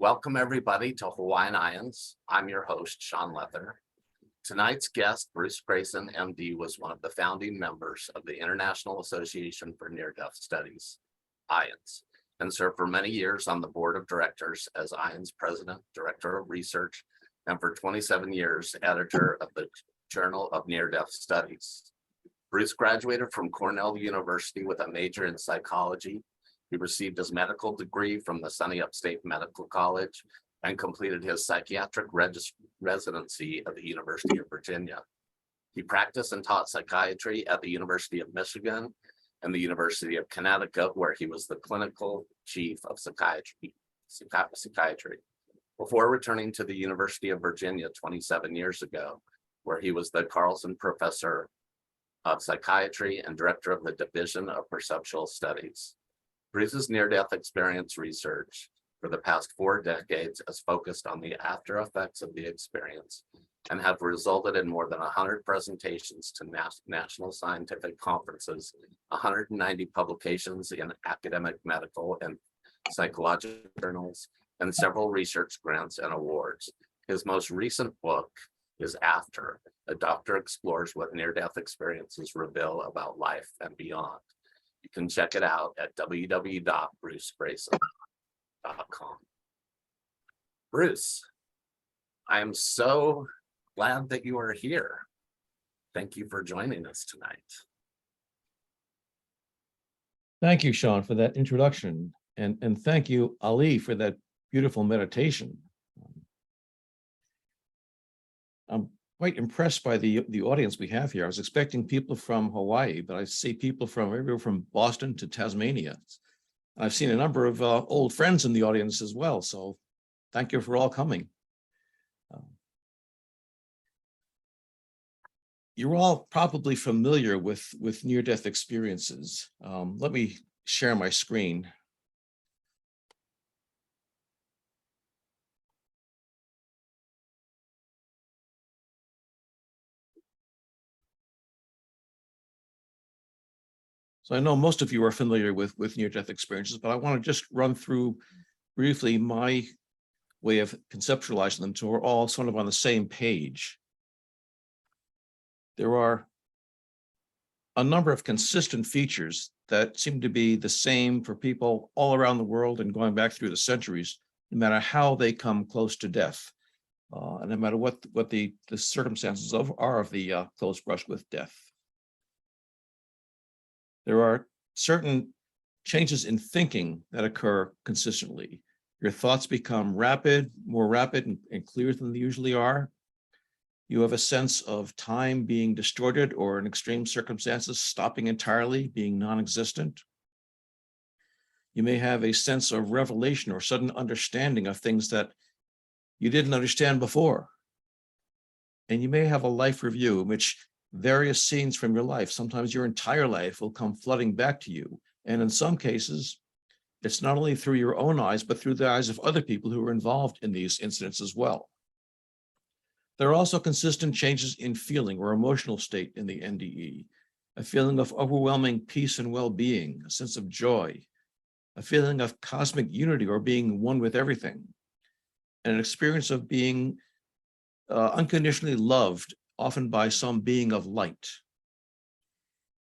Welcome everybody to Hawaiian IANDS. I'm your host, Shaun Lether. Tonight's guest, Bruce Greyson M.D., was one of the founding members of the International Association for Near-Death Studies, IANDS, and served for many years on the board of directors as IANDS president, director of research, and for 27 years, editor of the Journal of Near-Death Studies. Bruce graduated from Cornell University with a major in psychology. He received his medical degree from the Sunny Upstate Medical College and completed his psychiatric residency at the University of Virginia. He practiced and taught psychiatry at the University of Michigan and the University of Connecticut, where he was the clinical chief of psychiatry, before returning to the University of Virginia 27 years ago, where he was the Carlson Professor of Psychiatry and Director of the Division of Perceptual Studies. Bruce's near-death experience research for the past 4 decades has focused on the after effects of the experience and have resulted in more than 100 presentations to national scientific conferences, 190 publications in academic, medical, and psychological journals, and several research grants and awards. His most recent book is After, A Doctor Explores What Near-Death Experiences Reveal About Life and Beyond. You can check it out at www.brucegreyson.com. Bruce, I am so glad that you are here. Thank you for joining us tonight. Thank you, Shaun, for that introduction. And thank you, Ali, for that beautiful meditation. I'm quite impressed by the audience we have here. I was expecting people from Hawaii, but I see people from everywhere from Boston to Tasmania. And I've seen a number of old friends in the audience as well. So thank you for all coming. You're all probably familiar with near-death experiences. Let me share my screen. So I know most of you are familiar with near-death experiences, but I want to just run through briefly my way of conceptualizing them so we're all sort of on the same page. There are a number of consistent features that seem to be the same for people all around the world and going back through the centuries, no matter how they come close to death, and no matter what the circumstances are of the close brush with death. There are certain changes in thinking that occur consistently. Your thoughts become more rapid and clearer than they usually are. You have a sense of time being distorted or in extreme circumstances, stopping entirely, being non-existent. You may have a sense of revelation or sudden understanding of things that you didn't understand before. And you may have a life review in which various scenes from your life, sometimes your entire life, will come flooding back to you. And in some cases, it's not only through your own eyes, but through the eyes of other people who are involved in these incidents as well. There are also consistent changes in feeling or emotional state in the NDE, a feeling of overwhelming peace and well-being, a sense of joy, a feeling of cosmic unity or being one with everything, and an experience of being unconditionally loved, often by some being of light.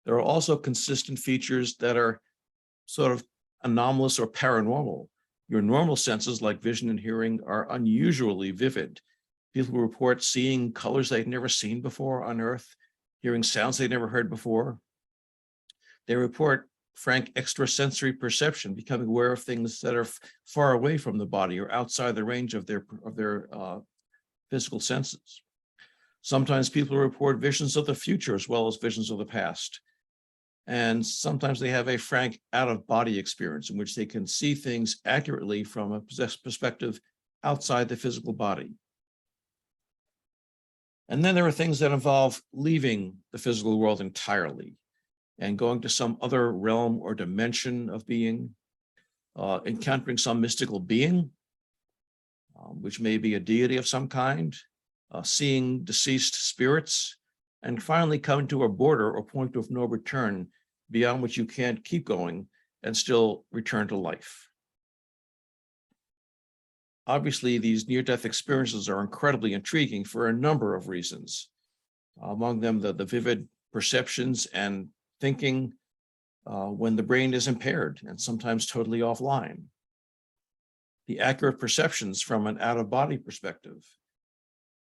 There are also consistent features that are sort of anomalous or paranormal. Your normal senses like vision and hearing are unusually vivid. People report seeing colors they'd never seen before on Earth, hearing sounds they'd never heard before. They report frank extrasensory perception, becoming aware of things that are far away from the body or outside the range of their physical senses. Sometimes people report visions of the future as well as visions of the past. And sometimes they have a frank out-of-body experience in which they can see things accurately from a perspective outside the physical body. And then there are things that involve leaving the physical world entirely and going to some other realm or dimension of being, encountering some mystical being, which may be a deity of some kind, seeing deceased spirits, and finally coming to a border or point of no return beyond which you can't keep going and still return to life. Obviously, these near-death experiences are incredibly intriguing for a number of reasons. Among them, the vivid perceptions and thinking when the brain is impaired and sometimes totally offline. The accurate perceptions from an out-of-body perspective,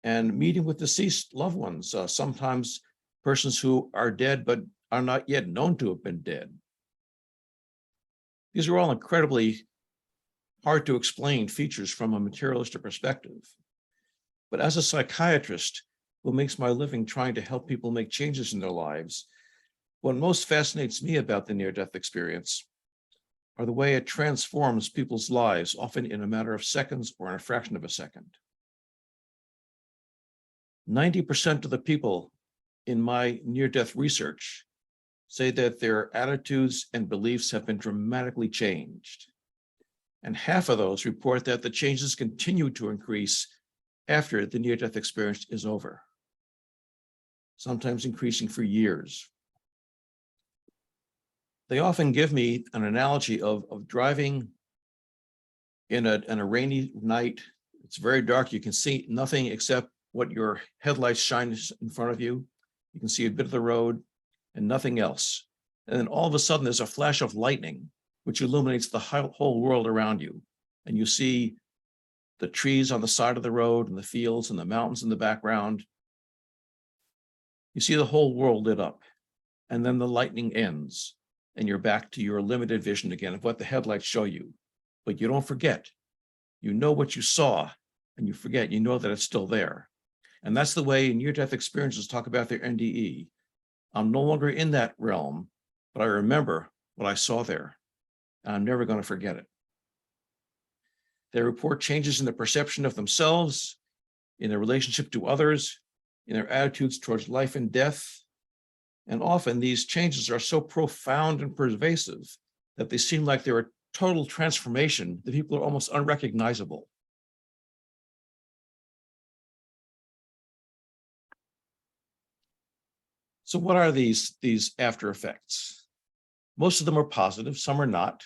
and meeting with deceased loved ones, sometimes persons who are dead but are not yet known to have been dead. These are all incredibly hard to explain features from a materialistic perspective. But as a psychiatrist who makes my living trying to help people make changes in their lives, what most fascinates me about the near-death experience are the way it transforms people's lives, often in a matter of seconds or in a fraction of a second. 90% of the people in my near-death research say that their attitudes and beliefs have been dramatically changed. And half of those report that the changes continue to increase after the near-death experience is over, sometimes increasing for years. They often give me an analogy of driving in a rainy night. It's very dark. You can see nothing except what your headlights shine in front of you. You can see a bit of the road and nothing else. And then all of a sudden, there's a flash of lightning, which illuminates the whole world around you. And you see the trees on the side of the road and the fields and the mountains in the background. You see the whole world lit up. And then the lightning ends. And you're back to your limited vision again of what the headlights show you. But you don't forget. You know what you saw, and you forget. You know that it's still there. And that's the way near-death experiences talk about their NDE. I'm no longer in that realm, but I remember what I saw there, and I'm never going to forget it. They report changes in the perception of themselves, in their relationship to others, in their attitudes towards life and death. And often these changes are so profound and pervasive that they seem like they're a total transformation. The people are almost unrecognizable. So what are these after effects? Most of them are positive, some are not.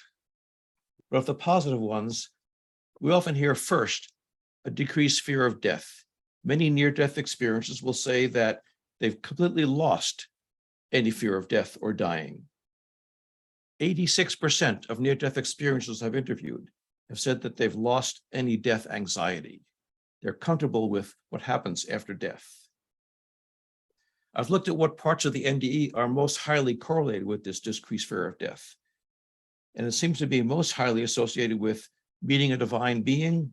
But of the positive ones, we often hear first a decreased fear of death. Many near-death experiences will say that they've completely lost any fear of death or dying. 86% of near-death experiences I've interviewed have said that they've lost any death anxiety. They're comfortable with what happens after death. I've looked at what parts of the NDE are most highly correlated with this decreased fear of death. And it seems to be most highly associated with meeting a divine being,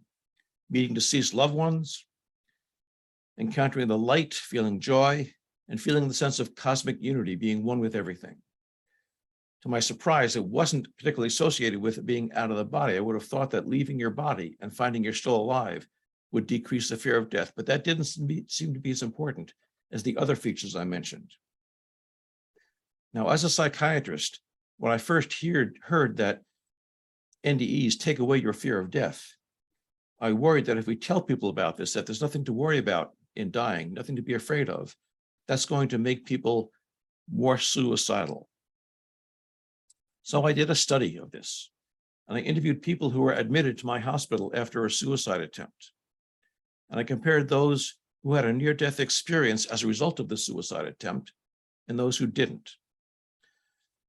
meeting deceased loved ones, encountering the light, feeling joy, and feeling the sense of cosmic unity, being one with everything. To my surprise, it wasn't particularly associated with being out of the body. I would have thought that leaving your body and finding you're still alive would decrease the fear of death, but that didn't seem to be as important as the other features I mentioned. Now, as a psychiatrist, when I first heard that NDEs take away your fear of death, I worried that if we tell people about this, that there's nothing to worry about in dying, nothing to be afraid of, that's going to make people more suicidal. So I did a study of this, and I interviewed people who were admitted to my hospital after a suicide attempt. And I compared those who had a near-death experience as a result of the suicide attempt and those who didn't.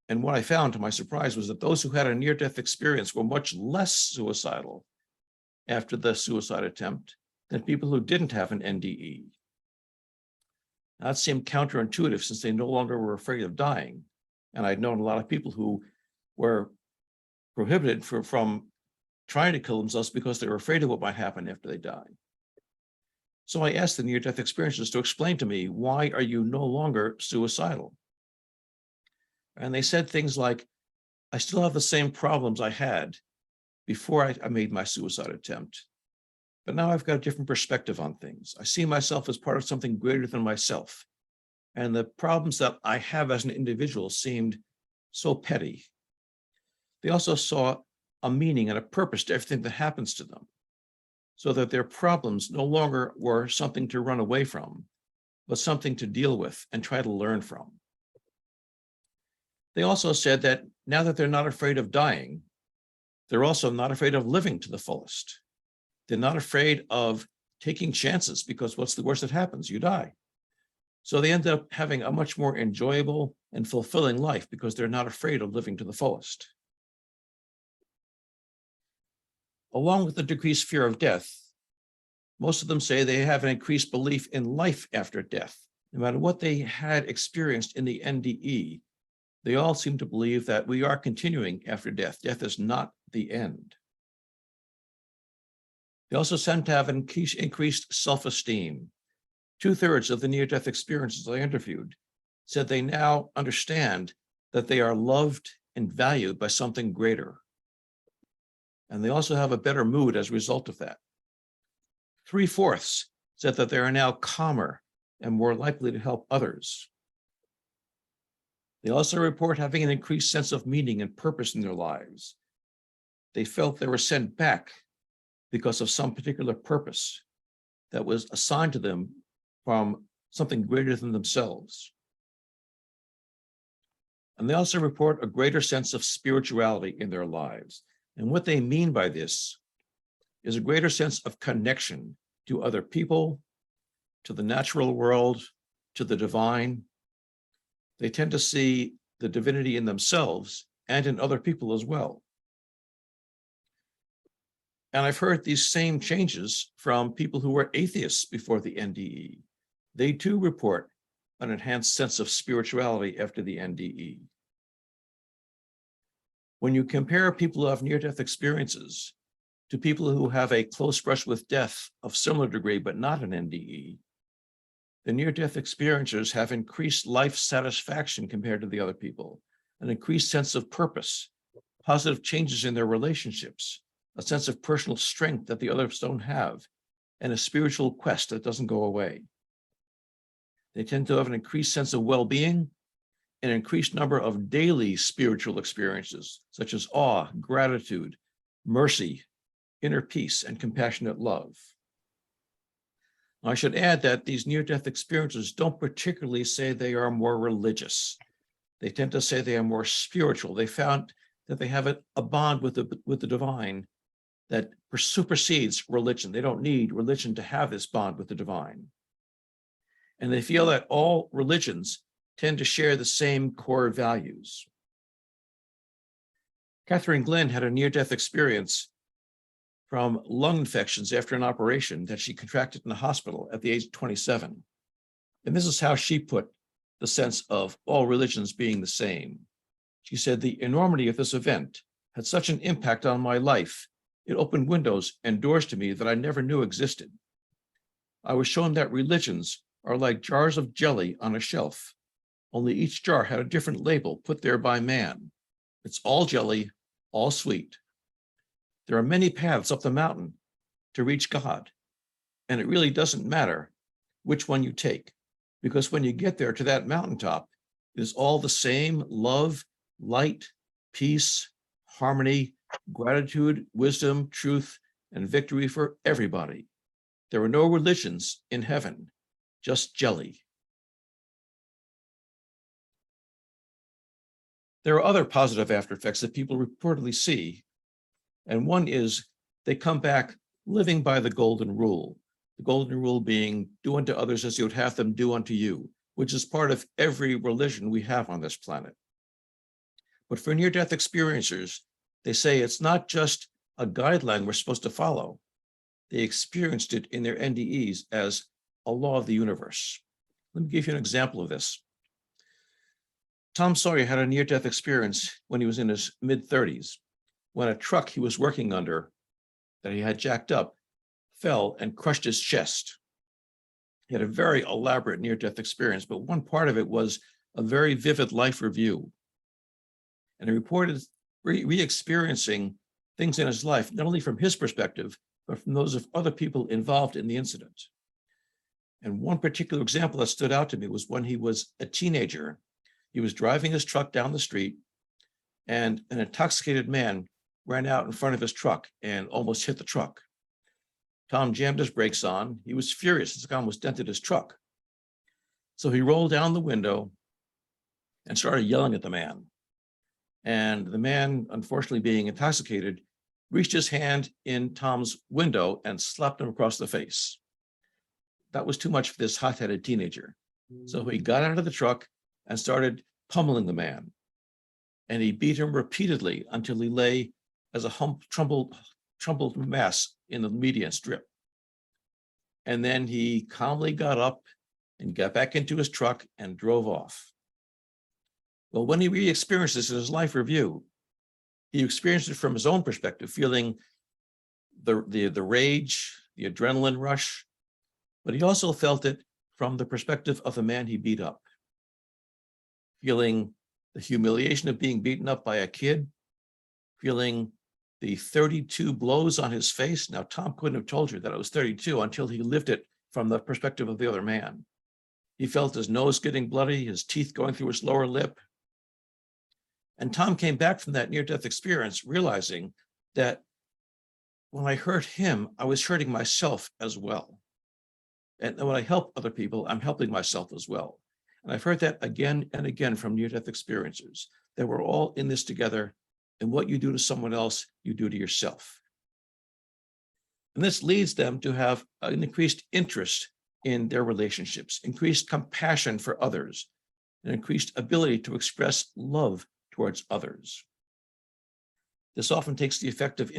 And what I found, to my surprise, was that those who had a near-death experience were much less suicidal after the suicide attempt than people who didn't have an NDE. That seemed counterintuitive since they no longer were afraid of dying. And I'd known a lot of people who were prohibited from trying to kill themselves because they were afraid of what might happen after they die. So I asked the near-death experiences to explain to me, why are you no longer suicidal? And they said things like, I still have the same problems I had before I made my suicide attempt. But now I've got a different perspective on things. I see myself as part of something greater than myself. And the problems that I have as an individual seemed so petty. They also saw a meaning and a purpose to everything that happens to them, so that their problems no longer were something to run away from, but something to deal with and try to learn from. They also said that now that they're not afraid of dying, they're also not afraid of living to the fullest. They're not afraid of taking chances because what's the worst that happens? You die. So they end up having a much more enjoyable and fulfilling life because they're not afraid of living to the fullest. Along with the decreased fear of death, most of them say they have an increased belief in life after death. No matter what they had experienced in the NDE, they all seem to believe that we are continuing after death. Death is not the end. They also seem to have an increased self-esteem. 2/3 of the near-death experiences I interviewed said they now understand that they are loved and valued by something greater. And they also have a better mood as a result of that. 3/4 said that they are now calmer and more likely to help others. They also report having an increased sense of meaning and purpose in their lives. They felt they were sent back because of some particular purpose that was assigned to them from something greater than themselves. And they also report a greater sense of spirituality in their lives. And what they mean by this is a greater sense of connection to other people, to the natural world, to the divine. They tend to see the divinity in themselves and in other people as well. And I've heard these same changes from people who were atheists before the NDE. They too report an enhanced sense of spirituality after the NDE. When you compare people who have near-death experiences to people who have a close brush with death of similar degree, but not an NDE, the near-death experiencers have increased life satisfaction compared to the other people, an increased sense of purpose, positive changes in their relationships, a sense of personal strength that the others don't have, and a spiritual quest that doesn't go away. They tend to have an increased sense of well-being, an increased number of daily spiritual experiences, such as awe, gratitude, mercy, inner peace, and compassionate love. I should add that these near-death experiences don't particularly say they are more religious. They tend to say they are more spiritual. They found that they have a bond with the divine that supersedes religion. They don't need religion to have this bond with the divine. And they feel that all religions tend to share the same core values. Catherine Glenn had a near-death experience from lung infections after an operation that she contracted in the hospital at the age of 27. And this is how she put the sense of all religions being the same. She said, "The enormity of this event had such an impact on my life. It opened windows and doors to me that I never knew existed. I was shown that religions are like jars of jelly on a shelf, only each jar had a different label put there by man. It's all jelly, all sweet. There are many paths up the mountain to reach God, and it really doesn't matter which one you take, because when you get there to that mountaintop, it is all the same love, light, peace, harmony, gratitude, wisdom, truth, and victory for everybody. There are no religions in heaven, just jelly." There are other positive after effects that people reportedly see, and one is they come back living by the golden rule. The golden rule being do unto others as you would have them do unto you, which is part of every religion we have on this planet. But for near-death experiencers, they say it's not just a guideline we're supposed to follow. They experienced it in their NDEs as a law of the universe. Let me give you an example of this. Tom Sawyer had a near-death experience when he was in his mid-30s, when a truck he was working under that he had jacked up fell and crushed his chest. He had a very elaborate near-death experience, but one part of it was a very vivid life review. And he reported re-experiencing things in his life, not only from his perspective, but from those of other people involved in the incident. And one particular example that stood out to me was when he was a teenager. He was driving his truck down the street, and an intoxicated man ran out in front of his truck and almost hit the truck. Tom jammed his brakes on. He was furious. This guy almost dented his truck. So he rolled down the window and started yelling at the man. And the man, unfortunately being intoxicated, reached his hand in Tom's window and slapped him across the face. That was too much for this hot-headed teenager. So he got out of the truck and started pummeling the man. And he beat him repeatedly until he lay as a troubled mass in the median strip. And then he calmly got up and got back into his truck and drove off. Well, when he re-experienced this in his life review, he experienced it from his own perspective, feeling the rage, the adrenaline rush, but he also felt it from the perspective of the man he beat up, feeling the humiliation of being beaten up by a kid, feeling the 32 blows on his face. Now, Tom couldn't have told you that it was 32 until he lived it from the perspective of the other man. He felt his nose getting bloody, his teeth going through his lower lip. And Tom came back from that near-death experience realizing that when I hurt him, I was hurting myself as well. And when I help other people, I'm helping myself as well. And I've heard that again and again from near-death experiencers, that we're all in this together, and what you do to someone else, you do to yourself. And this leads them to have an increased interest in their relationships, increased compassion for others, and increased ability to express love towards others. This often takes the effect of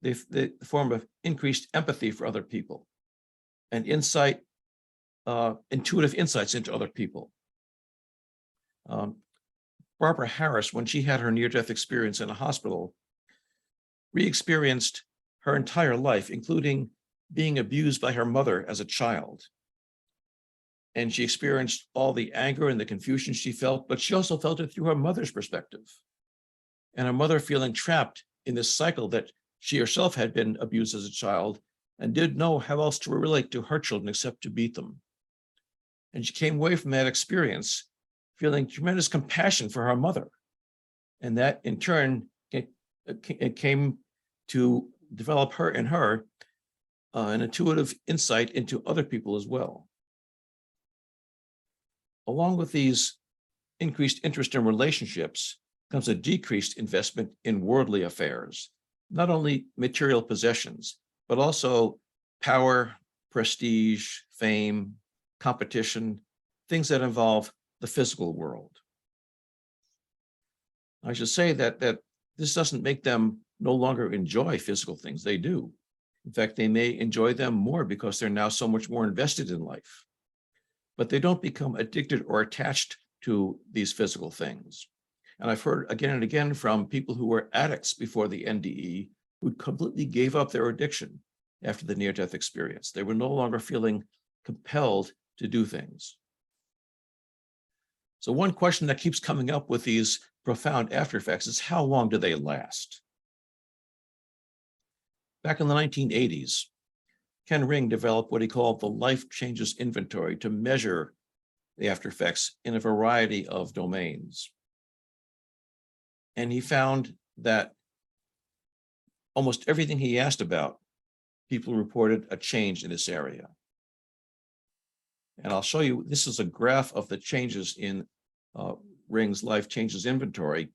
the form of increased empathy for other people and insight, intuitive insights into other people. Barbara Harris, when she had her near-death experience in a hospital, re-experienced her entire life, including being abused by her mother as a child. And she experienced all the anger and the confusion she felt, but she also felt it through her mother's perspective. And her mother feeling trapped in this cycle that she herself had been abused as a child and didn't know how else to relate to her children except to beat them. And she came away from that experience feeling tremendous compassion for her mother. And that in turn, it came to develop in her an intuitive insight into other people as well. Along with these increased interest in relationships comes a decreased investment in worldly affairs, not only material possessions, but also power, prestige, fame, competition, things that involve the physical world. I should say that this doesn't make them no longer enjoy physical things. They do. In fact, they may enjoy them more because they're now so much more invested in life. But they don't become addicted or attached to these physical things. And I've heard again and again from people who were addicts before the NDE who completely gave up their addiction after the near-death experience. They were no longer feeling compelled to do things. So one question that keeps coming up with these profound after effects is how long do they last? Back in the 1980s, Ken Ring developed what he called the Life Changes Inventory to measure the after effects in a variety of domains. And he found that almost everything he asked about, people reported a change in this area. And I'll show you, this is a graph of the changes in Ring's Life Changes Inventory.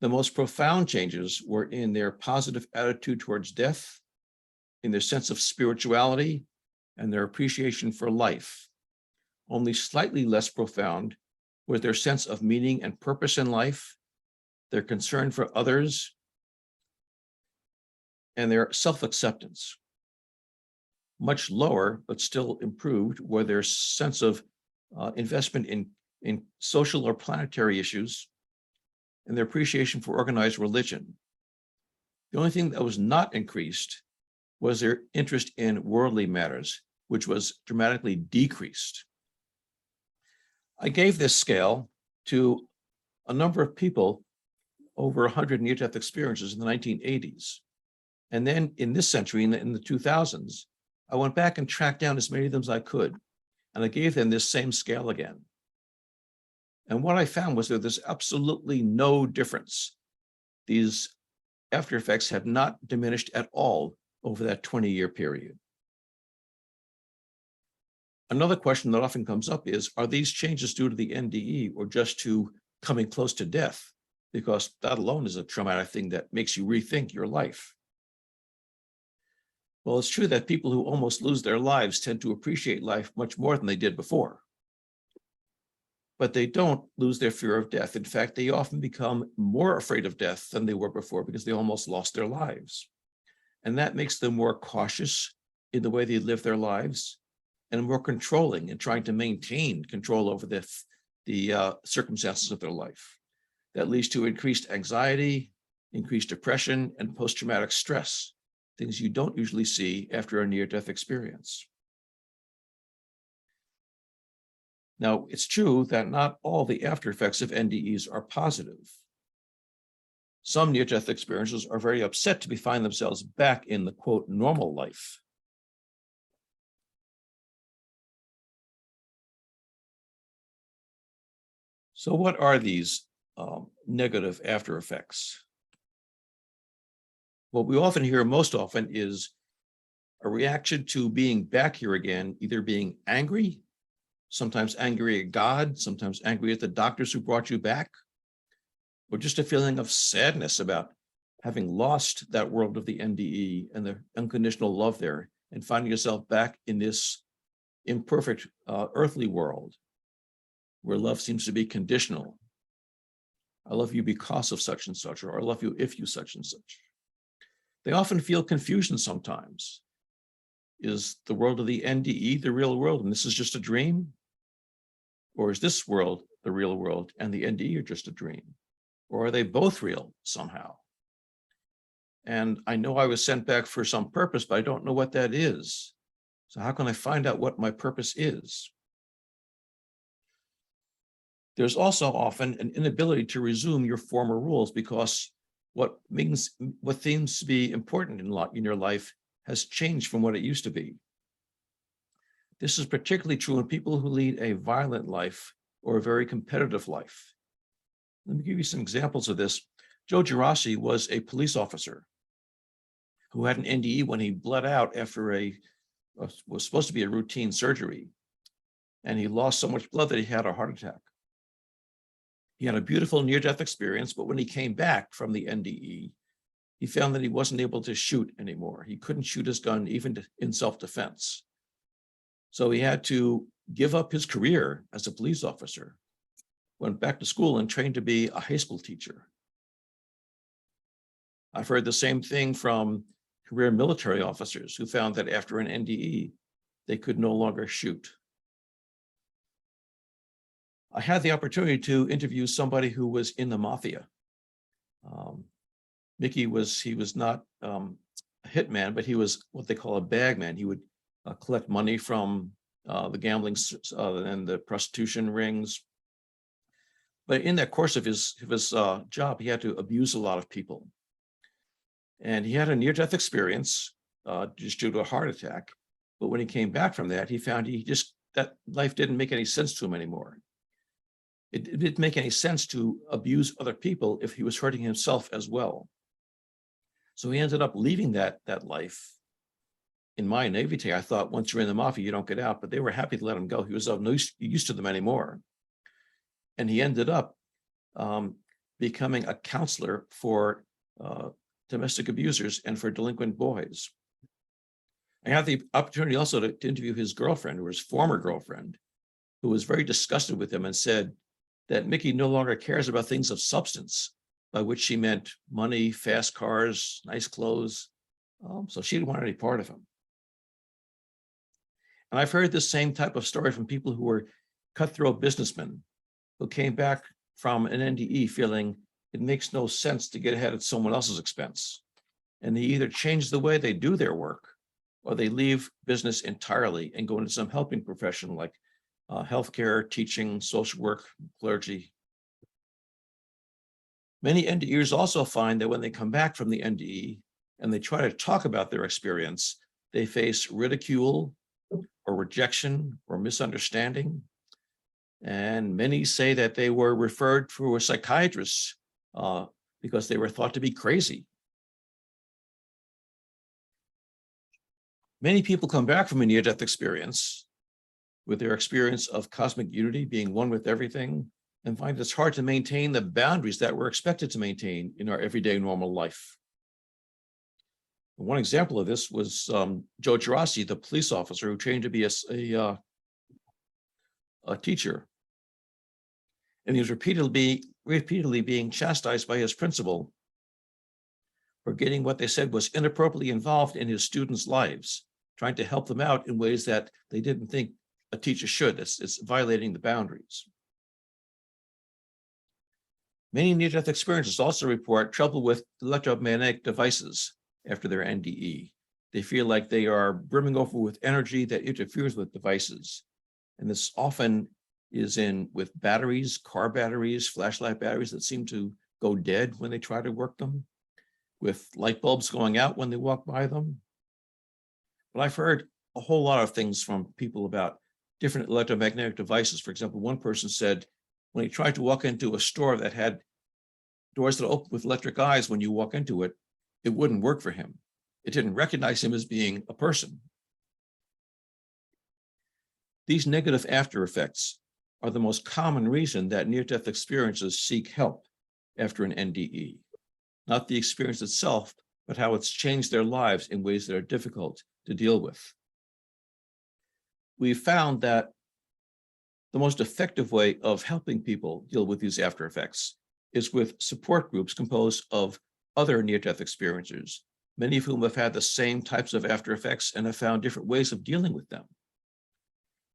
The most profound changes were in their positive attitude towards death, in their sense of spirituality, and their appreciation for life. Only slightly less profound was their sense of meaning and purpose in life, their concern for others, and their self-acceptance. Much lower, but still improved, were their sense of investment in social or planetary issues, and their appreciation for organized religion. The only thing that was not increased was their interest in worldly matters, which was dramatically decreased. I gave this scale to a number of people over 100 near-death experiences in the 1980s. And then in this century, in the 2000s, I went back and tracked down as many of them as I could, and I gave them this same scale again. And what I found was that there's absolutely no difference. These after effects have not diminished at all over that 20-year period. Another question that often comes up is, are these changes due to the NDE or just to coming close to death? Because that alone is a traumatic thing that makes you rethink your life. Well, it's true that people who almost lose their lives tend to appreciate life much more than they did before. But they don't lose their fear of death. In fact, they often become more afraid of death than they were before because they almost lost their lives. And that makes them more cautious in the way they live their lives and more controlling in trying to maintain control over the circumstances of their life. That leads to increased anxiety, increased depression, and post-traumatic stress, things you don't usually see after a near-death experience. Now, it's true that not all the after effects of NDEs are positive. Some near-death experiences are very upset to find themselves back in the, quote, normal life. So what are these negative after effects? What we often hear most often is a reaction to being back here again, either being angry, sometimes angry at God, sometimes angry at the doctors who brought you back, or just a feeling of sadness about having lost that world of the NDE and the unconditional love there and finding yourself back in this imperfect earthly world where love seems to be conditional. I love you because of such and such, or I love you if you such and such. They often feel confusion sometimes. Is the world of the NDE the real world and this is just a dream? Or is this world the real world and the NDE are just a dream? Or are they both real somehow? And I know I was sent back for some purpose, but I don't know what that is. So how can I find out what my purpose is? There's also often an inability to resume your former rules because what seems to be important in your life has changed from what it used to be. This is particularly true in people who lead a violent life or a very competitive life. Let me give you some examples of this. Joe Girassi was a police officer who had an NDE when he bled out after was supposed to be a routine surgery. And he lost so much blood that he had a heart attack. He had a beautiful near-death experience, but when he came back from the NDE, he found that he wasn't able to shoot anymore. He couldn't shoot his gun even in self-defense. So he had to give up his career as a police officer, went back to school and trained to be a high school teacher. I've heard the same thing from career military officers who found that after an NDE, they could no longer shoot. I had the opportunity to interview somebody who was in the mafia. Mickey was not a hitman, but he was what they call a bagman. He would collect money from the gambling and the prostitution rings. But in that course of his job, he had to abuse a lot of people. And he had a near-death experience just due to a heart attack. But when he came back from that, he found that life didn't make any sense to him anymore. It didn't make any sense to abuse other people if he was hurting himself as well. So he ended up leaving that life. In my naivete, I thought once you're in the mafia, you don't get out, but they were happy to let him go. He was of no use to them anymore. And he ended up becoming a counselor for domestic abusers and for delinquent boys. I had the opportunity also to interview his girlfriend, or his former girlfriend, who was very disgusted with him and said that Mickey no longer cares about things of substance, by which she meant money, fast cars, nice clothes. So she didn't want any part of him. And I've heard this same type of story from people who were cutthroat businessmen who came back from an NDE feeling it makes no sense to get ahead at someone else's expense. And they either change the way they do their work or they leave business entirely and go into some helping profession like healthcare, teaching, social work, clergy. Many NDEs also find that when they come back from the NDE and they try to talk about their experience, they face ridicule or rejection or misunderstanding. And many say that they were referred to a psychiatrist because they were thought to be crazy. Many people come back from a near-death experience with their experience of cosmic unity, being one with everything, and find it's hard to maintain the boundaries that we're expected to maintain in our everyday normal life. One example of this was Joe Girassi, the police officer who trained to be a teacher. And he was repeatedly being chastised by his principal for getting what they said was inappropriately involved in his students' lives, trying to help them out in ways that they didn't think a teacher should. It's violating the boundaries. Many near-death experiences also report trouble with electromagnetic devices after their NDE. They feel like they are brimming over with energy that interferes with devices. And this often is with batteries, car batteries, flashlight batteries that seem to go dead when they try to work them, with light bulbs going out when they walk by them. But I've heard a whole lot of things from people about different electromagnetic devices. For example, one person said when he tried to walk into a store that had doors that open with electric eyes, when you walk into it, it wouldn't work for him. It didn't recognize him as being a person. These negative after effects are the most common reason that near-death experiences seek help after an NDE. Not the experience itself, but how it's changed their lives in ways that are difficult to deal with. We've found that the most effective way of helping people deal with these after effects is with support groups composed of other near-death experiencers, many of whom have had the same types of after effects and have found different ways of dealing with them.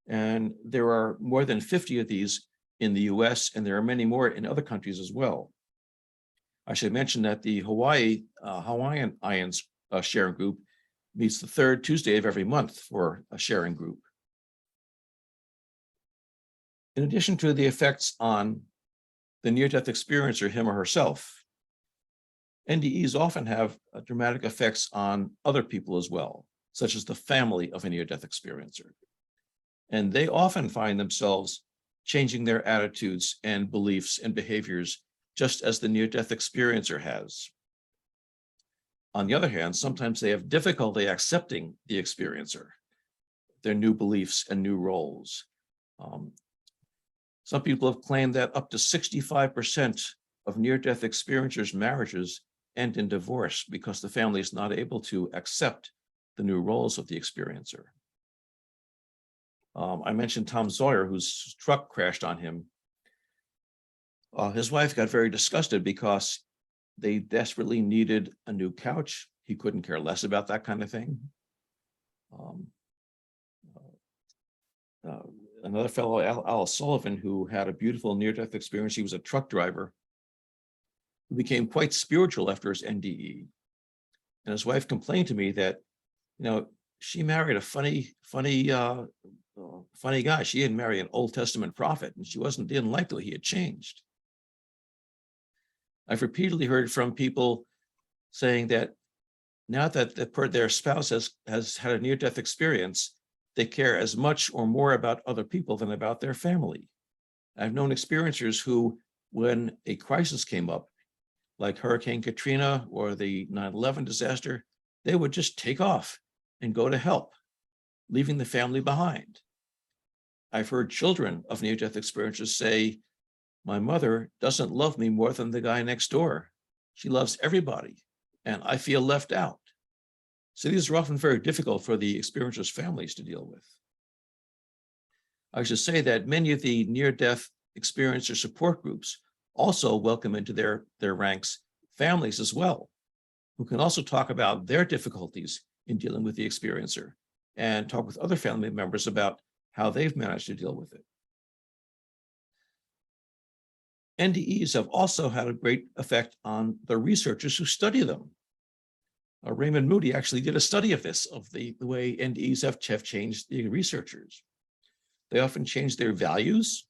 And there are more than 50 of these in the US, and there are many more in other countries as well. I should mention that the Hawaiian IANDS sharing group meets the third Tuesday of every month for a sharing group. In addition to the effects on the near-death experiencer, him or herself, NDEs often have dramatic effects on other people as well, such as the family of a near-death experiencer. And they often find themselves changing their attitudes and beliefs and behaviors just as the near-death experiencer has. On the other hand, sometimes they have difficulty accepting the experiencer, their new beliefs and new roles. Some people have claimed that up to 65% of near-death experiencers' marriages end in divorce because the family is not able to accept the new roles of the experiencer. I mentioned Tom Sawyer, whose truck crashed on him. His wife got very disgusted because they desperately needed a new couch. He couldn't care less about that kind of thing. Another fellow, Al Sullivan, who had a beautiful near-death experience. He was a truck driver who became quite spiritual after his NDE. And his wife complained to me that, she married a funny guy. She didn't marry an Old Testament prophet, and she didn't like the way he had changed. I've repeatedly heard from people saying that now that their spouse has had a near-death experience, they care as much or more about other people than about their family. I've known experiencers who, when a crisis came up, like Hurricane Katrina or the 9/11 disaster, they would just take off and go to help, leaving the family behind. I've heard children of near-death experiencers say, my mother doesn't love me more than the guy next door. She loves everybody, and I feel left out. So these are often very difficult for the experiencers' families to deal with. I should say that many of the near-death experiencer support groups also welcome into their ranks families as well, who can also talk about their difficulties in dealing with the experiencer and talk with other family members about how they've managed to deal with it. NDEs have also had a great effect on the researchers who study them. Raymond Moody actually did a study of this, of the way NDEs have changed the researchers. They often change their values.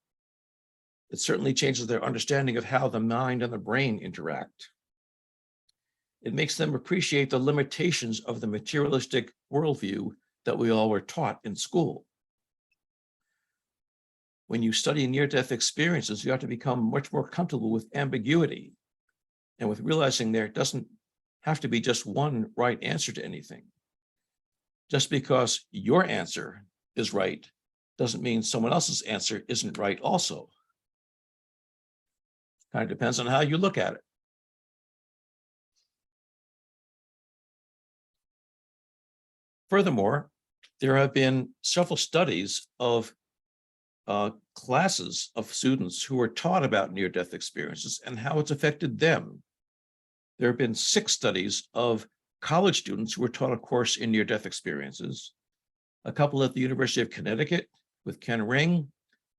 It certainly changes their understanding of how the mind and the brain interact. It makes them appreciate the limitations of the materialistic worldview that we all were taught in school. When you study near-death experiences, you have to become much more comfortable with ambiguity and with realizing there doesn't have to be just one right answer to anything. Just because your answer is right doesn't mean someone else's answer isn't right also. Kind of depends on how you look at it. Furthermore, there have been several studies of classes of students who were taught about near-death experiences and how it's affected them. There have been 6 studies of college students who were taught a course in near-death experiences, a couple at the University of Connecticut with Ken Ring,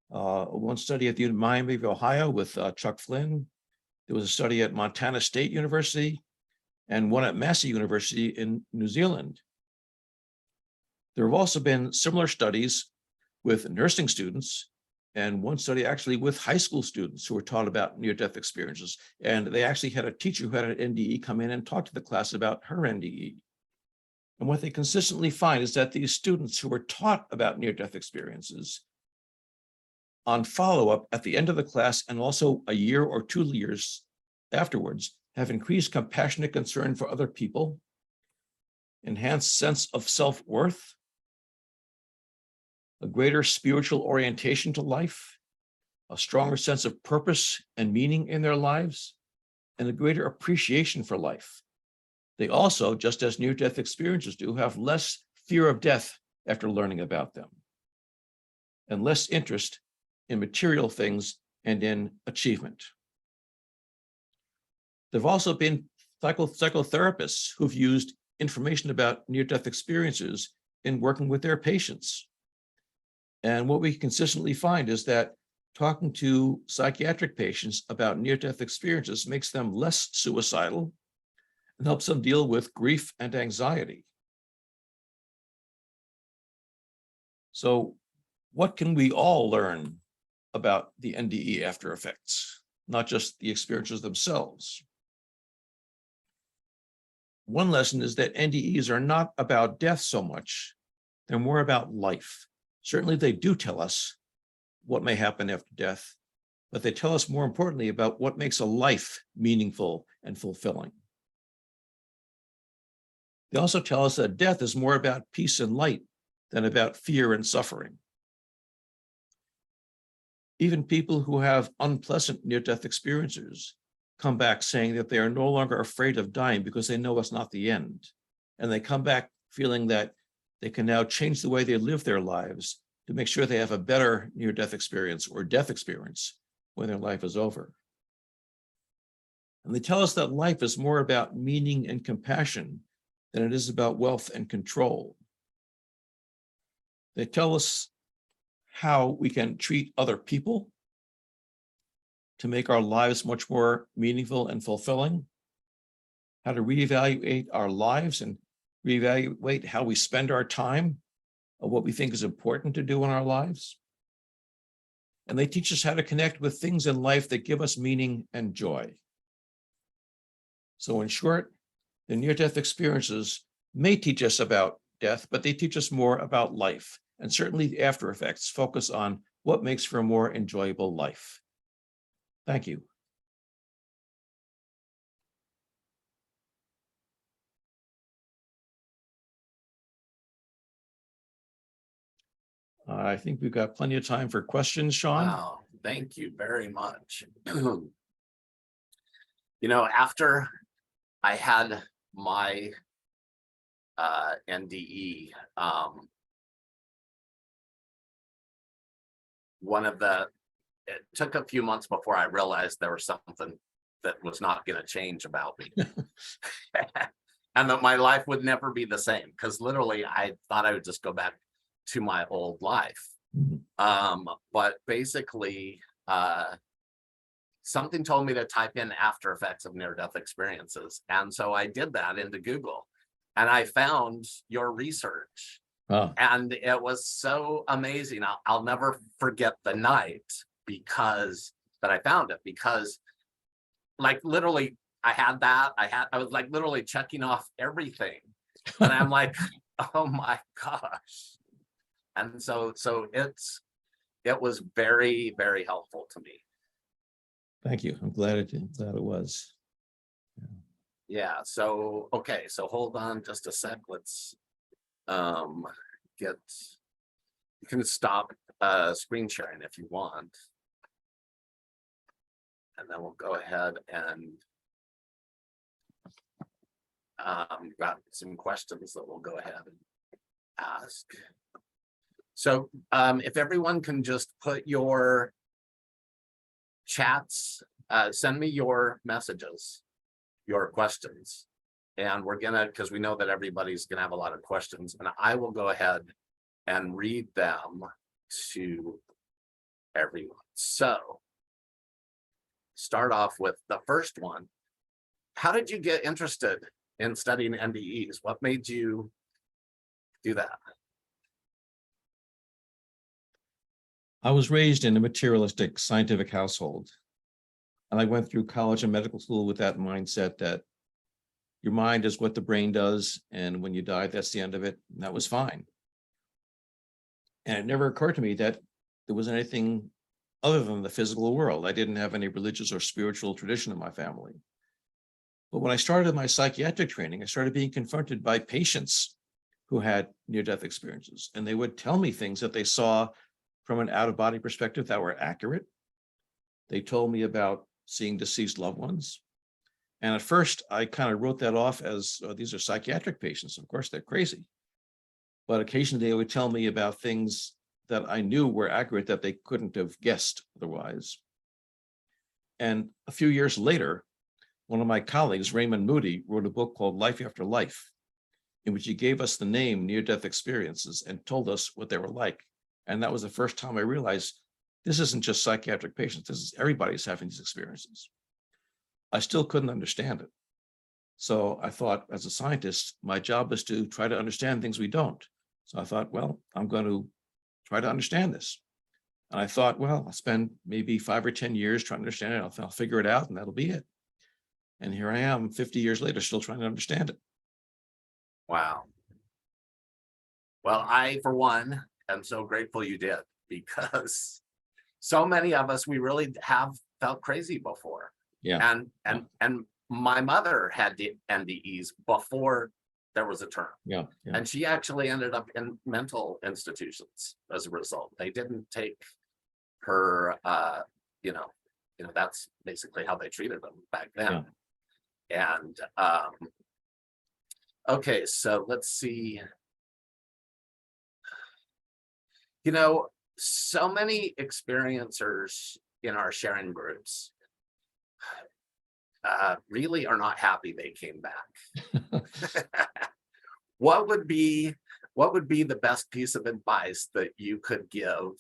one study at the Miami of Ohio with Chuck Flynn. There was a study at Montana State University and one at Massey University in New Zealand. There have also been similar studies with nursing students and one study actually with high school students who were taught about near-death experiences. And they actually had a teacher who had an NDE come in and talk to the class about her NDE. And what they consistently find is that these students who were taught about near-death experiences on follow-up at the end of the class and also a year or 2 years afterwards have increased compassionate concern for other people, enhanced sense of self-worth, a greater spiritual orientation to life, a stronger sense of purpose and meaning in their lives, and a greater appreciation for life. They also, just as near-death experiences do, have less fear of death after learning about them, and less interest in material things and in achievement. There have also been psychotherapists who've used information about near-death experiences in working with their patients. And what we consistently find is that talking to psychiatric patients about near-death experiences makes them less suicidal and helps them deal with grief and anxiety. So what can we all learn about the NDE after effects, not just the experiences themselves? One lesson is that NDEs are not about death so much, they're more about life. Certainly they do tell us what may happen after death, but they tell us more importantly about what makes a life meaningful and fulfilling. They also tell us that death is more about peace and light than about fear and suffering. Even people who have unpleasant near-death experiences come back saying that they are no longer afraid of dying because they know it's not the end. And they come back feeling that they can now change the way they live their lives to make sure they have a better near-death experience or death experience when their life is over. And they tell us that life is more about meaning and compassion than it is about wealth and control. They tell us how we can treat other people to make our lives much more meaningful and fulfilling, how to reevaluate our lives and reevaluate how we spend our time, or what we think is important to do in our lives. And they teach us how to connect with things in life that give us meaning and joy. So in short, the near-death experiences may teach us about death, but they teach us more about life. And certainly the after effects focus on what makes for a more enjoyable life. Thank you. I think we've got plenty of time for questions, Shaun. Wow, thank you very much. You know, after I had my NDE, it took a few months before I realized there was something that was not going to change about me. And that my life would never be the same, because literally I thought I would just go back to my old life. But basically, something told me to type in after effects of near-death experiences. And so I did that into Google and I found your research. And it was so amazing. I'll never forget the night that I found it, because like literally I was like literally checking off everything. And I'm like, oh my gosh. And so it was very, very helpful to me. Thank you. I'm glad it was. Yeah. So, okay. So hold on just a sec. Let's you can stop screen sharing if you want. And then we'll go ahead and got some questions that we'll go ahead and ask. So if everyone can just put your chats, send me your messages, your questions. And we're gonna, because we know that everybody's gonna have a lot of questions, and I will go ahead and read them to everyone. So start off with the first one. How did you get interested in studying NDEs? What made you do that? I was raised in a materialistic scientific household. And I went through college and medical school with that mindset that your mind is what the brain does. And when you die, that's the end of it. And that was fine. And it never occurred to me that there was anything other than the physical world. I didn't have any religious or spiritual tradition in my family. But when I started my psychiatric training, I started being confronted by patients who had near-death experiences. And they would tell me things that they saw from an out-of-body perspective that were accurate. They told me about seeing deceased loved ones. And at first, I kind of wrote that off as, oh, these are psychiatric patients. Of course, they're crazy. But occasionally they would tell me about things that I knew were accurate that they couldn't have guessed otherwise. And a few years later, one of my colleagues, Raymond Moody, wrote a book called Life After Life, in which he gave us the name near-death experiences and told us what they were like. And that was the first time I realized this isn't just psychiatric patients. This is everybody's having these experiences. I still couldn't understand it. So I thought, as a scientist, my job is to try to understand things we don't. So I thought, well, I'm going to try to understand this. And I thought, well, I'll spend maybe 5 or 10 years trying to understand it. I'll figure it out, and that'll be it. And here I am 50 years later, still trying to understand it. Wow. Well, I, for one, am so grateful you did, because so many of us, we really have felt crazy before. Yeah. And my mother had the NDEs before there was a term. Yeah. And she actually ended up in mental institutions as a result. They didn't take her, that's basically how they treated them back then. Yeah. And okay, so let's see. So many experiencers in our sharing groups really are not happy they came back. What would be the best piece of advice that you could give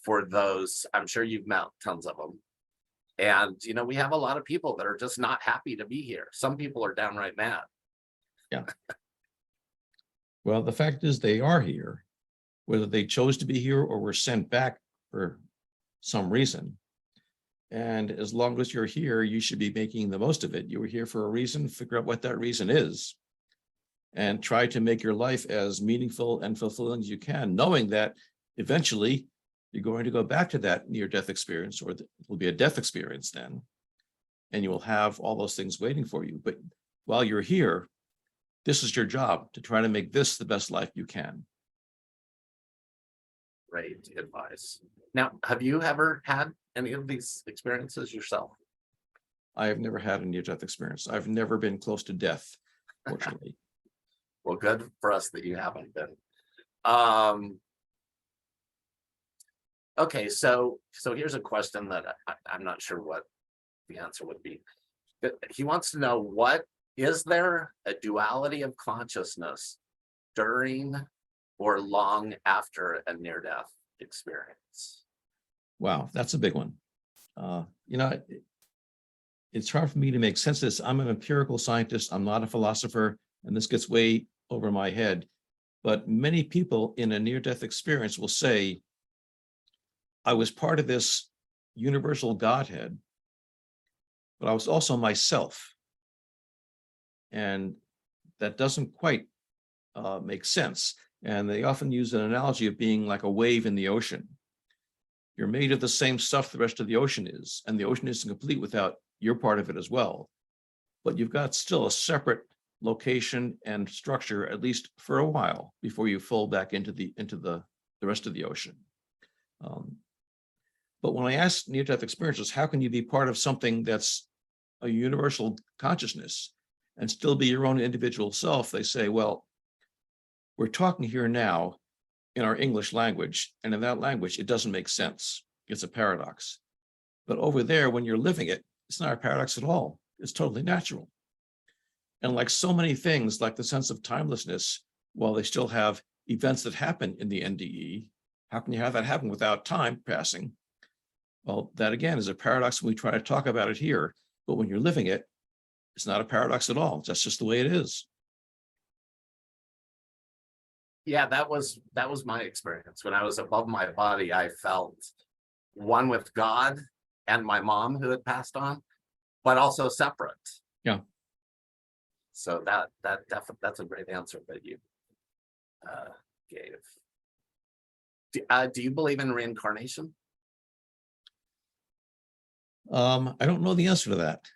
for those? I'm sure you've met tons of them. And, we have a lot of people that are just not happy to be here. Some people are downright mad. Yeah. Well, the fact is they are here, whether they chose to be here or were sent back for some reason. And as long as you're here, you should be making the most of it. You were here for a reason, figure out what that reason is, and try to make your life as meaningful and fulfilling as you can, knowing that eventually you're going to go back to that near-death experience, or it will be a death experience then, and you will have all those things waiting for you. But while you're here, this is your job, to try to make this the best life you can. Great advice. Now, have you ever had any of these experiences yourself? I have never had a near-death experience. I've never been close to death, fortunately. Well, good for us that you haven't been. Okay, so here's a question that I'm not sure what the answer would be. But he wants to know, is there a duality of consciousness during or long after a near-death experience? Wow, that's a big one. It's hard for me to make sense of this. I'm an empirical scientist. I'm not a philosopher, and this gets way over my head. But many people in a near-death experience will say, I was part of this universal Godhead, but I was also myself. And that doesn't quite make sense. And they often use an analogy of being like a wave in the ocean. You're made of the same stuff the rest of the ocean is, and the ocean isn't complete without your part of it as well. But you've got still a separate location and structure, at least for a while, before you fold back into the rest of the ocean. But when I ask near-death experiencers, how can you be part of something that's a universal consciousness and still be your own individual self? They say, well, we're talking here now in our English language, and in that language, it doesn't make sense. It's a paradox. But over there, when you're living it, it's not a paradox at all. It's totally natural. And like so many things, like the sense of timelessness, while they still have events that happen in the NDE, how can you have that happen without time passing? Well, that again is a paradox when we try to talk about it here, but when you're living it, it's not a paradox at all. That's just the way it is. Yeah, that was my experience. When I was above my body, I felt one with God and my mom who had passed on, but also separate. Yeah. So that's a great answer that you gave. Do you believe in reincarnation? I don't know the answer to that.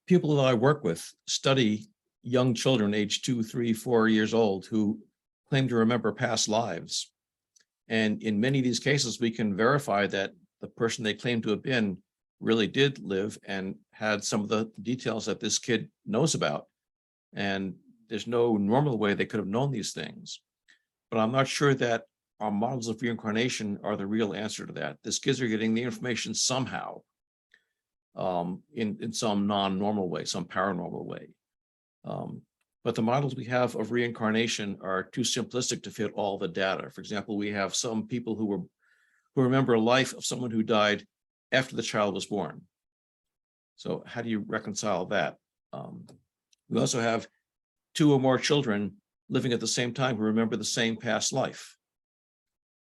People that I work with study young children aged 2, 3, 4 years old who claim to remember past lives. And in many of these cases, we can verify that the person they claim to have been really did live and had some of the details that this kid knows about. And there's no normal way they could have known these things. But I'm not sure that our models of reincarnation are the real answer to that. These kids are getting the information somehow in some non-normal way, some paranormal way. But the models we have of reincarnation are too simplistic to fit all the data. For example, we have some people who remember a life of someone who died after the child was born. So how do you reconcile that? We also have 2 or more children living at the same time who remember the same past life.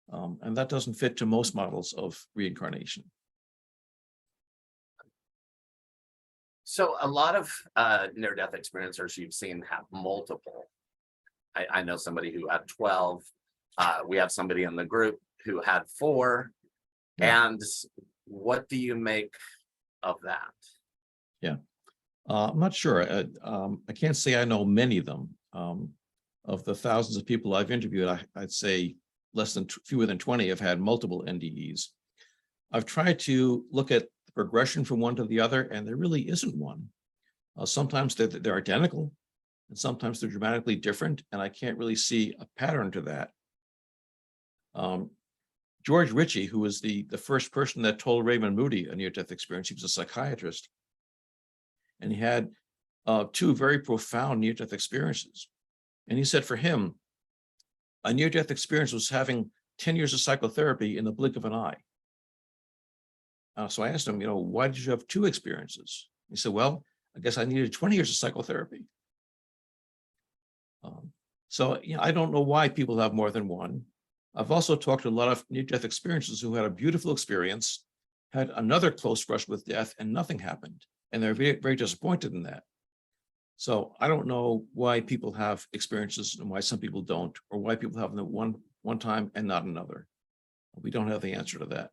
And that doesn't fit to most models of reincarnation. So a lot of near-death experiencers you've seen have multiple. I know somebody who had 12. We have somebody in the group who had 4. Yeah. And what do you make of that? Yeah, I'm not sure. I can't say I know many of them. Of the thousands of people I've interviewed, I'd say fewer than 20 have had multiple NDEs. I've tried to look at the progression from one to the other, and there really isn't one. Sometimes they're identical, and sometimes they're dramatically different, and I can't really see a pattern to that. George Ritchie, who was the first person that told Raymond Moody a near-death experience, he was a psychiatrist, and he had 2 very profound near-death experiences. And he said for him, a near-death experience was having 10 years of psychotherapy in the blink of an eye. So I asked him, why did you have 2 experiences? He said, well, I guess I needed 20 years of psychotherapy. I don't know why people have more than one. I've also talked to a lot of near-death experiences who had a beautiful experience, had another close brush with death, and nothing happened. And they're very, very disappointed in that. So I don't know why people have experiences and why some people don't, or why people have them one time and not another. We don't have the answer to that.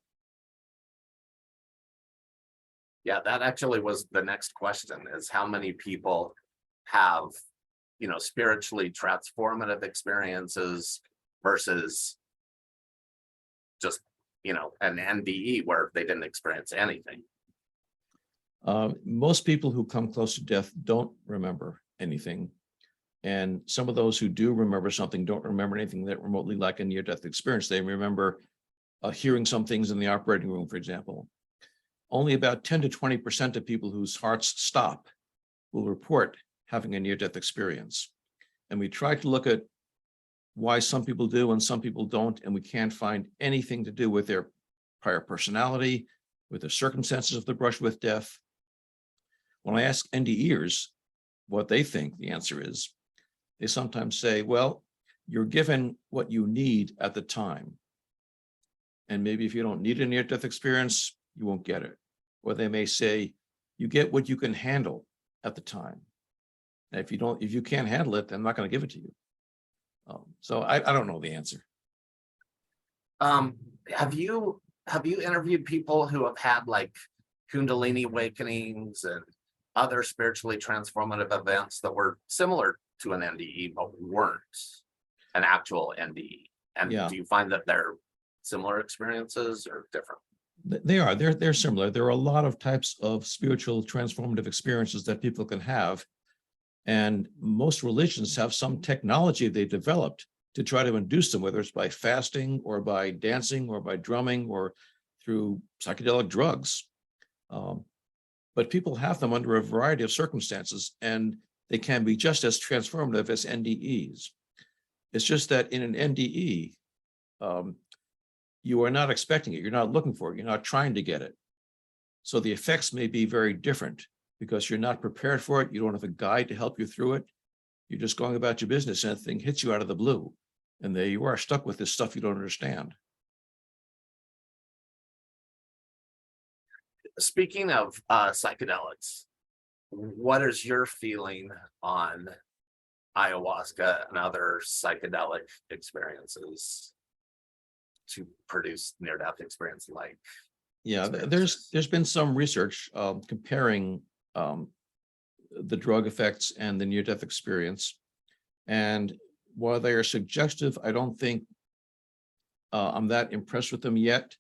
Yeah, that actually was the next question, is how many people have, spiritually transformative experiences versus just, an NDE where they didn't experience anything. Most people who come close to death don't remember anything. And some of those who do remember something don't remember anything that remotely like a near-death experience. They remember hearing some things in the operating room, for example. Only about 10 to 20% of people whose hearts stop will report having a near-death experience. And we try to look at why some people do and some people don't, and we can't find anything to do with their prior personality, with the circumstances of the brush with death. When I ask NDEers what they think the answer is, they sometimes say, well, you're given what you need at the time. And maybe if you don't need a near-death experience, you won't get it. Or they may say, you get what you can handle at the time. And if you can't handle it, then I'm not going to give it to you. So I don't know the answer. Have you interviewed people who have had like Kundalini Awakenings and other spiritually transformative events that were similar to an NDE but weren't an actual NDE? And Yeah. Do you find that they're similar experiences or different? They are. They're similar. There are a lot of types of spiritual transformative experiences that people can have. And most religions have some technology they developed to try to induce them, whether it's by fasting or by dancing or by drumming or through psychedelic drugs. But people have them under a variety of circumstances, and they can be just as transformative as NDEs. It's just that in an NDE, you are not expecting it. You're not looking for it. You're not trying to get it. So the effects may be very different because you're not prepared for it. You don't have a guide to help you through it. You're just going about your business and a thing hits you out of the blue. And there you are, stuck with this stuff you don't understand. Speaking of psychedelics, what is your feeling on ayahuasca and other psychedelic experiences to produce near-death experience like? Yeah, there's been some research comparing the drug effects and the near-death experience. And while they are suggestive, I don't think I'm that impressed with them yet.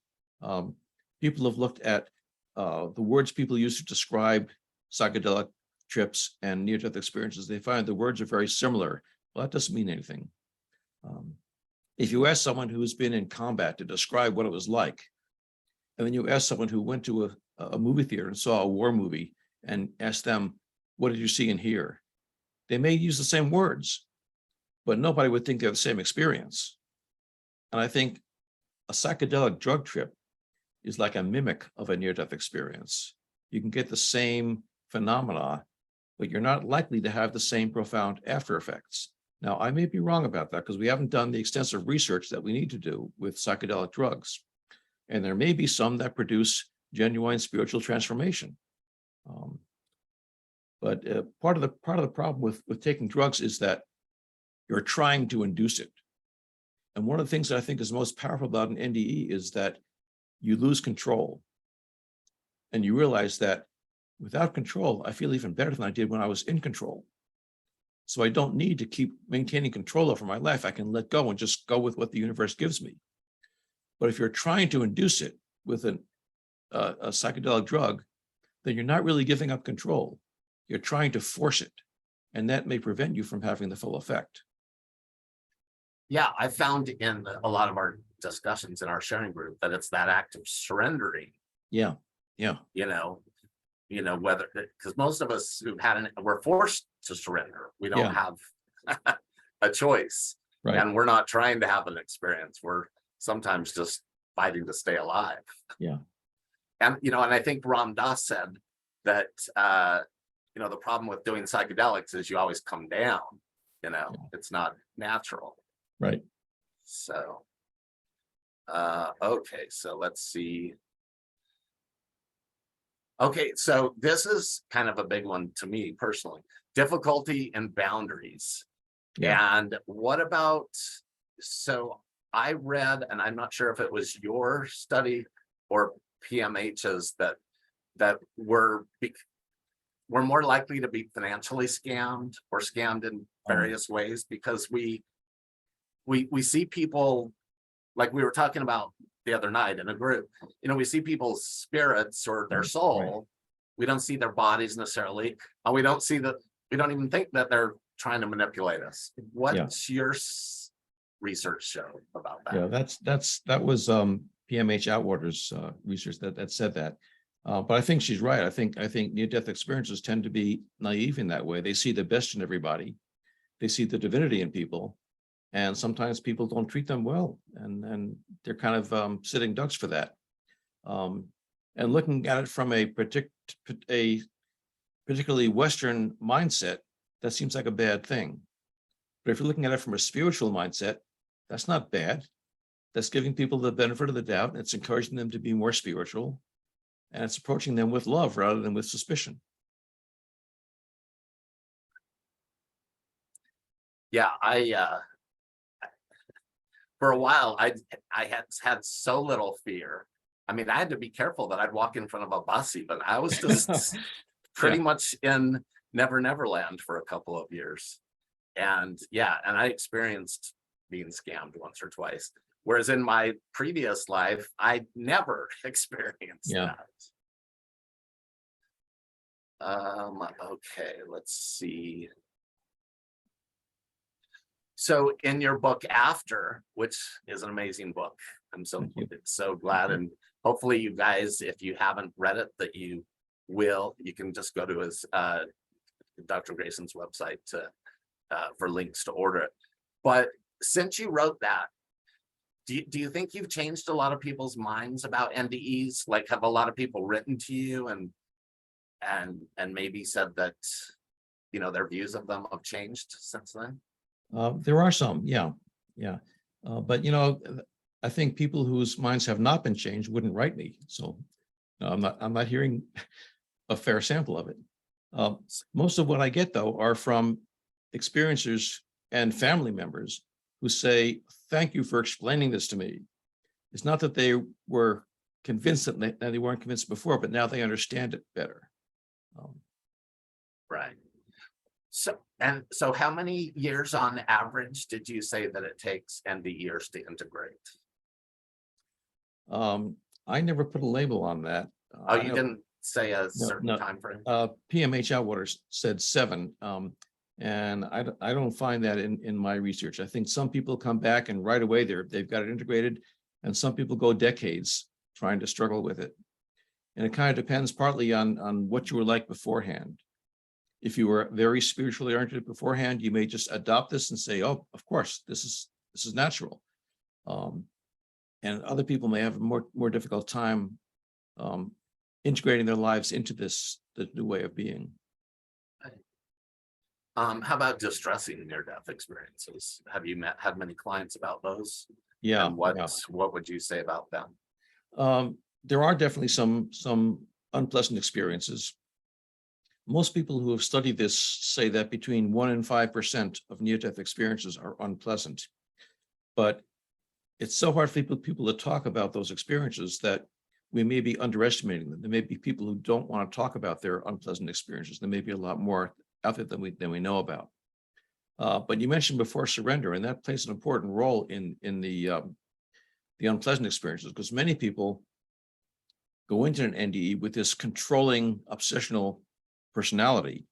People have looked at the words people use to describe psychedelic trips and near-death experiences. They find the words are very similar. Well, that doesn't mean anything. If you ask someone who's been in combat to describe what it was like, and then you ask someone who went to a movie theater and saw a war movie and ask them, what did you see and hear? They may use the same words, but nobody would think they're the same experience. And I think a psychedelic drug trip is like a mimic of a near-death experience. You can get the same phenomena, but you're not likely to have the same profound after effects. Now, I may be wrong about that because we haven't done the extensive research that we need to do with psychedelic drugs. And there may be some that produce genuine spiritual transformation. But part of the problem with taking drugs is that you're trying to induce it. And one of the things that I think is most powerful about an NDE is that you lose control. And you realize that without control, I feel even better than I did when I was in control. So I don't need to keep maintaining control over my life. I can let go and just go with what the universe gives me. But if you're trying to induce it with a psychedelic drug, then you're not really giving up control. You're trying to force it. And that may prevent you from having the full effect. Yeah, I found in a lot of our discussions in our sharing group that it's that act of surrendering. Yeah. You know, whether, because most of us who've had we're forced to surrender. We don't have a choice. Right. And we're not trying to have an experience. We're sometimes just fighting to stay alive. Yeah. And, and I think Ram Dass said that, the problem with doing psychedelics is you always come down, it's not natural. Right. So, okay, so let's see. Okay, so this is kind of a big one to me personally. Difficulty and boundaries. Yeah. And what about, so I read, and I'm not sure if it was your study or PMH's that we're more likely to be financially scammed or scammed in various ways because we see people, like we were talking about the other night in a group, we see people's spirits or their soul. Right. We don't see their bodies necessarily. And we don't even think that they're trying to manipulate us. What's your research show about that? Yeah, that was PMH Outwater's research that said that. But I think she's right. I think near-death experiences tend to be naive in that way. They see the best in everybody. They see the divinity in people. And sometimes people don't treat them well. And they're kind of sitting ducks for that. And looking at it from a particularly Western mindset, that seems like a bad thing. But if you're looking at it from a spiritual mindset, that's not bad. That's giving people the benefit of the doubt. It's encouraging them to be more spiritual. And it's approaching them with love rather than with suspicion. Yeah, for a while, I had so little fear. I mean, I had to be careful that I'd walk in front of a bus even. I was just pretty much in Never Land for a couple of years. And I experienced being scammed once or twice. Whereas in my previous life, I never experienced that. Okay, let's see. So in your book After, which is an amazing book, I'm so glad, and hopefully you guys, if you haven't read it, that you will. You can just go to his Dr. Greyson's website to for links to order it. But since you wrote that, do you think you've changed a lot of people's minds about NDEs? Like, have a lot of people written to you and maybe said that, you know, their views of them have changed since then? There are some, yeah. But you know, I think people whose minds have not been changed wouldn't write me. So I'm not hearing a fair sample of it. Most of what I get, though, are from experiencers and family members who say, "Thank you for explaining this to me." It's not that they were convinced that they weren't convinced before, but now they understand it better. Right. So how many years on average did you say that it takes NDEs to integrate? I never put a label on that. Oh, you didn't say a certain time frame? PMH Outwaters said 7. And I don't find that in my research. I think some people come back and right away they've got it integrated, and some people go decades trying to struggle with it. And it kind of depends partly on what you were like beforehand. If you were very spiritually oriented beforehand, you may just adopt this and say, "Oh, of course, this is natural." And other people may have a more difficult time integrating their lives into the new way of being. How about distressing near-death experiences? Have you had many clients about those? Yeah. And what would you say about them? There are definitely some unpleasant experiences. Most people who have studied this say that between 1% and 5% of near-death experiences are unpleasant. But it's so hard for people to talk about those experiences that we may be underestimating them. There may be people who don't want to talk about their unpleasant experiences. There may be a lot more out there than we know about. But you mentioned before surrender, and that plays an important role in the unpleasant experiences, because many people go into an NDE with this controlling, obsessional personality.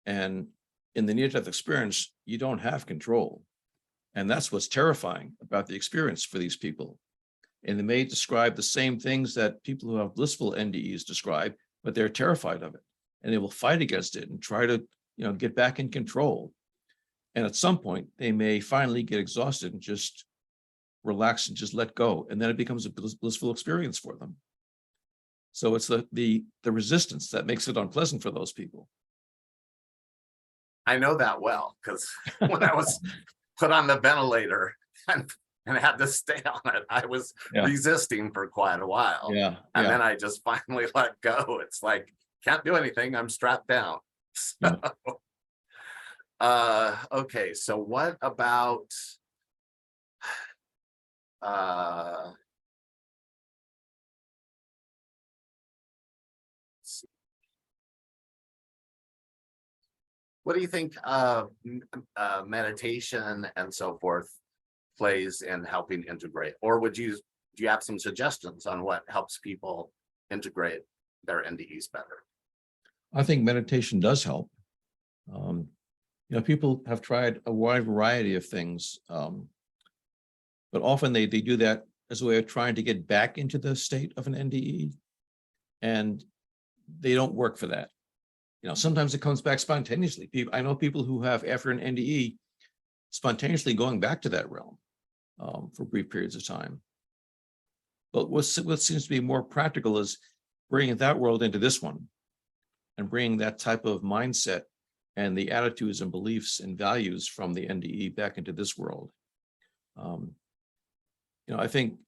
And in the near-death experience, you don't have control. And that's what's terrifying about the experience for these people. And they may describe the same things that people who have blissful NDEs describe, but they're terrified of it. And they will fight against it and try to, get back in control. And at some point, they may finally get exhausted and just relax and just let go. And then it becomes a blissful experience for them. So it's the resistance that makes it unpleasant for those people. I know that well, because when I was put on the ventilator and had to stay on it, I was resisting for quite a while. And then I just finally let go. It's like, can't do anything. I'm strapped down. So, okay. So what about, what do you think meditation and so forth plays in helping integrate? Or do you have some suggestions on what helps people integrate their NDEs better? I think meditation does help. People have tried a wide variety of things, but often they do that as a way of trying to get back into the state of an NDE, and they don't work for that. Sometimes it comes back spontaneously. I know people who have, after an NDE, spontaneously going back to that realm for brief periods of time. But what seems to be more practical is bringing that world into this one and bringing that type of mindset and the attitudes and beliefs and values from the NDE back into this world. I think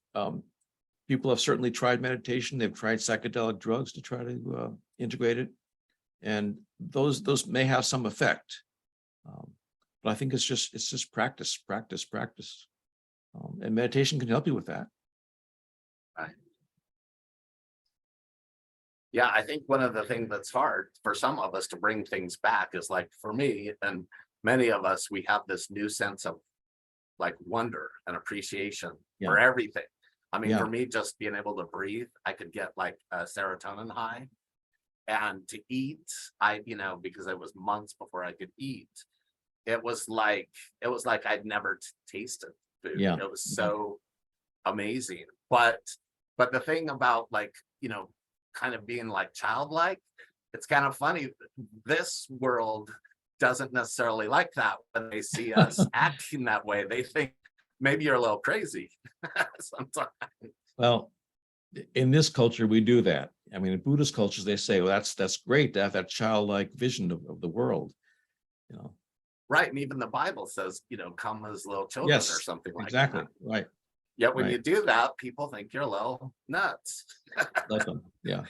people have certainly tried meditation. They've tried psychedelic drugs to try to integrate it. And those may have some effect, but I think it's just practice. And meditation can help you with that. Right. Yeah, I think one of the things that's hard for some of us to bring things back is, like, for me and many of us, we have this new sense of like wonder and appreciation for everything. I mean, for me, just being able to breathe, I could get like a serotonin high. And to eat, because it was months before I could eat, it was like I'd never tasted food. Yeah. It was so amazing. But the thing about, like, kind of being like childlike, it's kind of funny. This world doesn't necessarily like that when they see us acting that way. They think maybe you're a little crazy sometimes. Well, in this culture, we do that. I mean, in Buddhist cultures, they say, well, that's great to have that childlike vision of the world. Right. And even the Bible says, come as little children, Yes, or something like exactly. that. Right. Yet when Right. you do that, people think you're a little nuts. Let them. Yeah.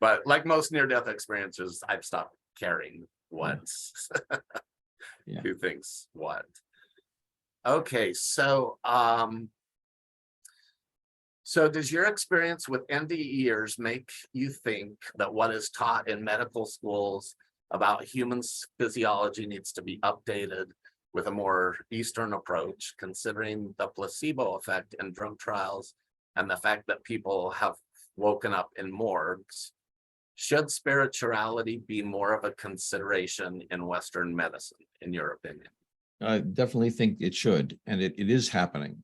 But like most near-death experiences, I've stopped caring what Yeah. who thinks what. Okay, so does your experience with NDEers make you think that what is taught in medical schools about human physiology needs to be updated with a more Eastern approach, considering the placebo effect in drug trials and the fact that people have woken up in morgues? Should spirituality be more of a consideration in Western medicine, in your opinion? I definitely think it should, and it is happening.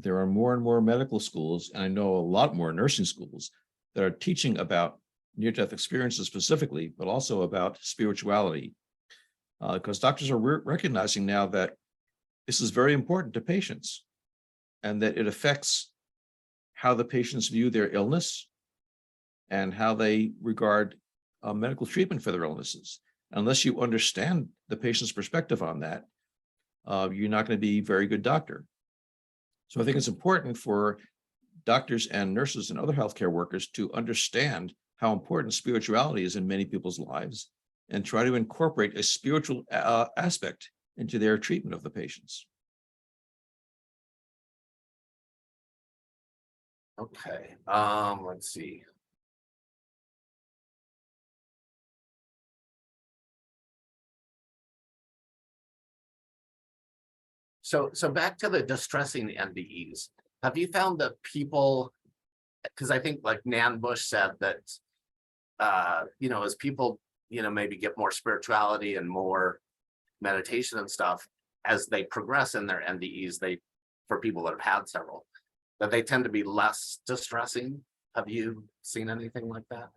There are more and more medical schools, and I know a lot more nursing schools that are teaching about near-death experiences specifically, but also about spirituality. Because doctors are recognizing now that this is very important to patients, and that it affects how the patients view their illness and how they regard medical treatment for their illnesses. Unless you understand the patient's perspective on that, you're not going to be a very good doctor. So I think it's important for doctors and nurses and other healthcare workers to understand how important spirituality is in many people's lives and try to incorporate a spiritual aspect into their treatment of the patients. Okay, let's see. So back to the distressing NDEs. Have you found that people, because I think like Nan Bush said that, as people, maybe get more spirituality and more meditation and stuff, as they progress in their NDEs, for people that have had several, that they tend to be less distressing. Have you seen anything like that?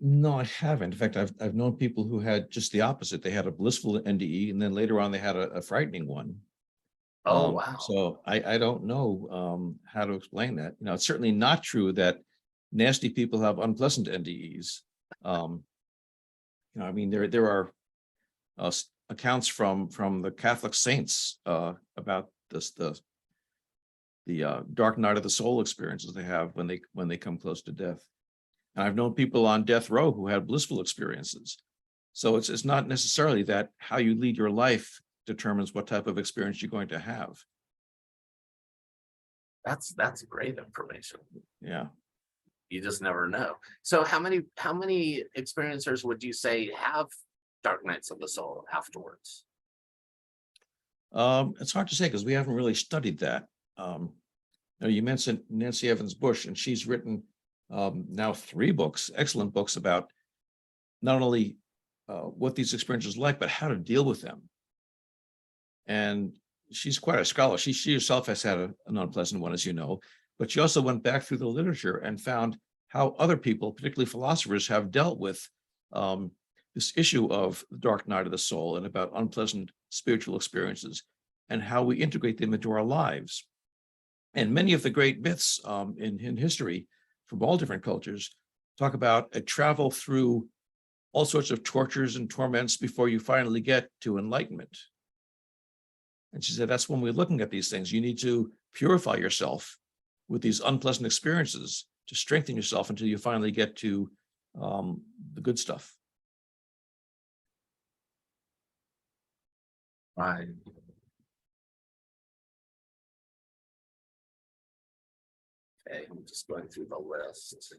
No, I haven't. In fact, I've known people who had just the opposite. They had a blissful NDE, and then later on they had a frightening one. Oh, wow. So I don't know how to explain that. It's certainly not true that nasty people have unpleasant NDEs. I mean, there are accounts from the Catholic saints about the dark night of the soul experiences they have when they come close to death. And I've known people on death row who had blissful experiences. So it's not necessarily that how you lead your life determines what type of experience you're going to have. That's great information. Yeah. You just never know. So how many experiencers would you say have dark nights of the soul afterwards? It's hard to say because we haven't really studied that. You mentioned Nancy Evans Bush, and she's written now 3 books, excellent books about not only what these experiences are like, but how to deal with them. And she's quite a scholar. She herself has had an unpleasant one, as you know, but she also went back through the literature and found how other people, particularly philosophers, have dealt with this issue of the dark night of the soul and about unpleasant spiritual experiences and how we integrate them into our lives. And many of the great myths in history from all different cultures talk about a travel through all sorts of tortures and torments before you finally get to enlightenment. And she said, that's when we're looking at these things. You need to purify yourself with these unpleasant experiences to strengthen yourself until you finally get to the good stuff. Right. Okay, I'm just going through the list.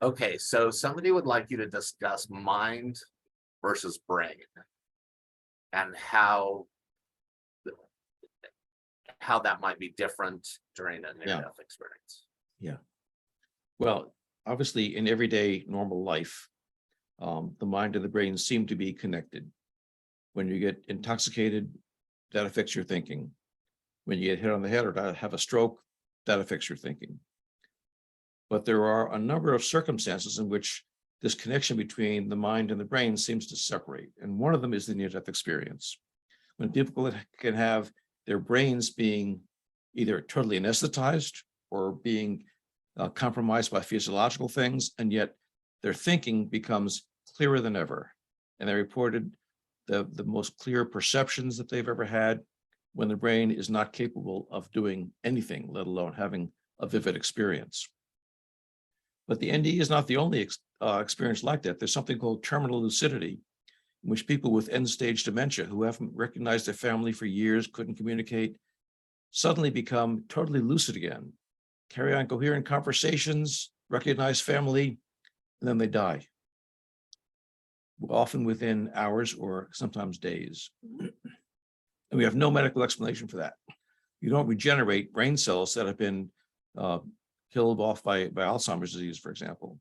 Okay, so somebody would like you to discuss mind versus brain and how how that might be different during a near-death experience. Yeah. Well, obviously, in everyday normal life, the mind and the brain seem to be connected. When you get intoxicated, that affects your thinking. When you get hit on the head or have a stroke, that affects your thinking. But there are a number of circumstances in which this connection between the mind and the brain seems to separate. And one of them is the near-death experience. When people can have their brains being either totally anesthetized or being compromised by physiological things, and yet their thinking becomes clearer than ever. And they reported the most clear perceptions that they've ever had when the brain is not capable of doing anything, let alone having a vivid experience. But the NDE is not the only experience like that. There's something called terminal lucidity, in which people with end-stage dementia who haven't recognized their family for years, couldn't communicate, suddenly become totally lucid again, carry on coherent conversations, recognize family, and then they die, often within hours or sometimes days. And we have no medical explanation for that. You don't regenerate brain cells that have been killed off by Alzheimer's disease, for example.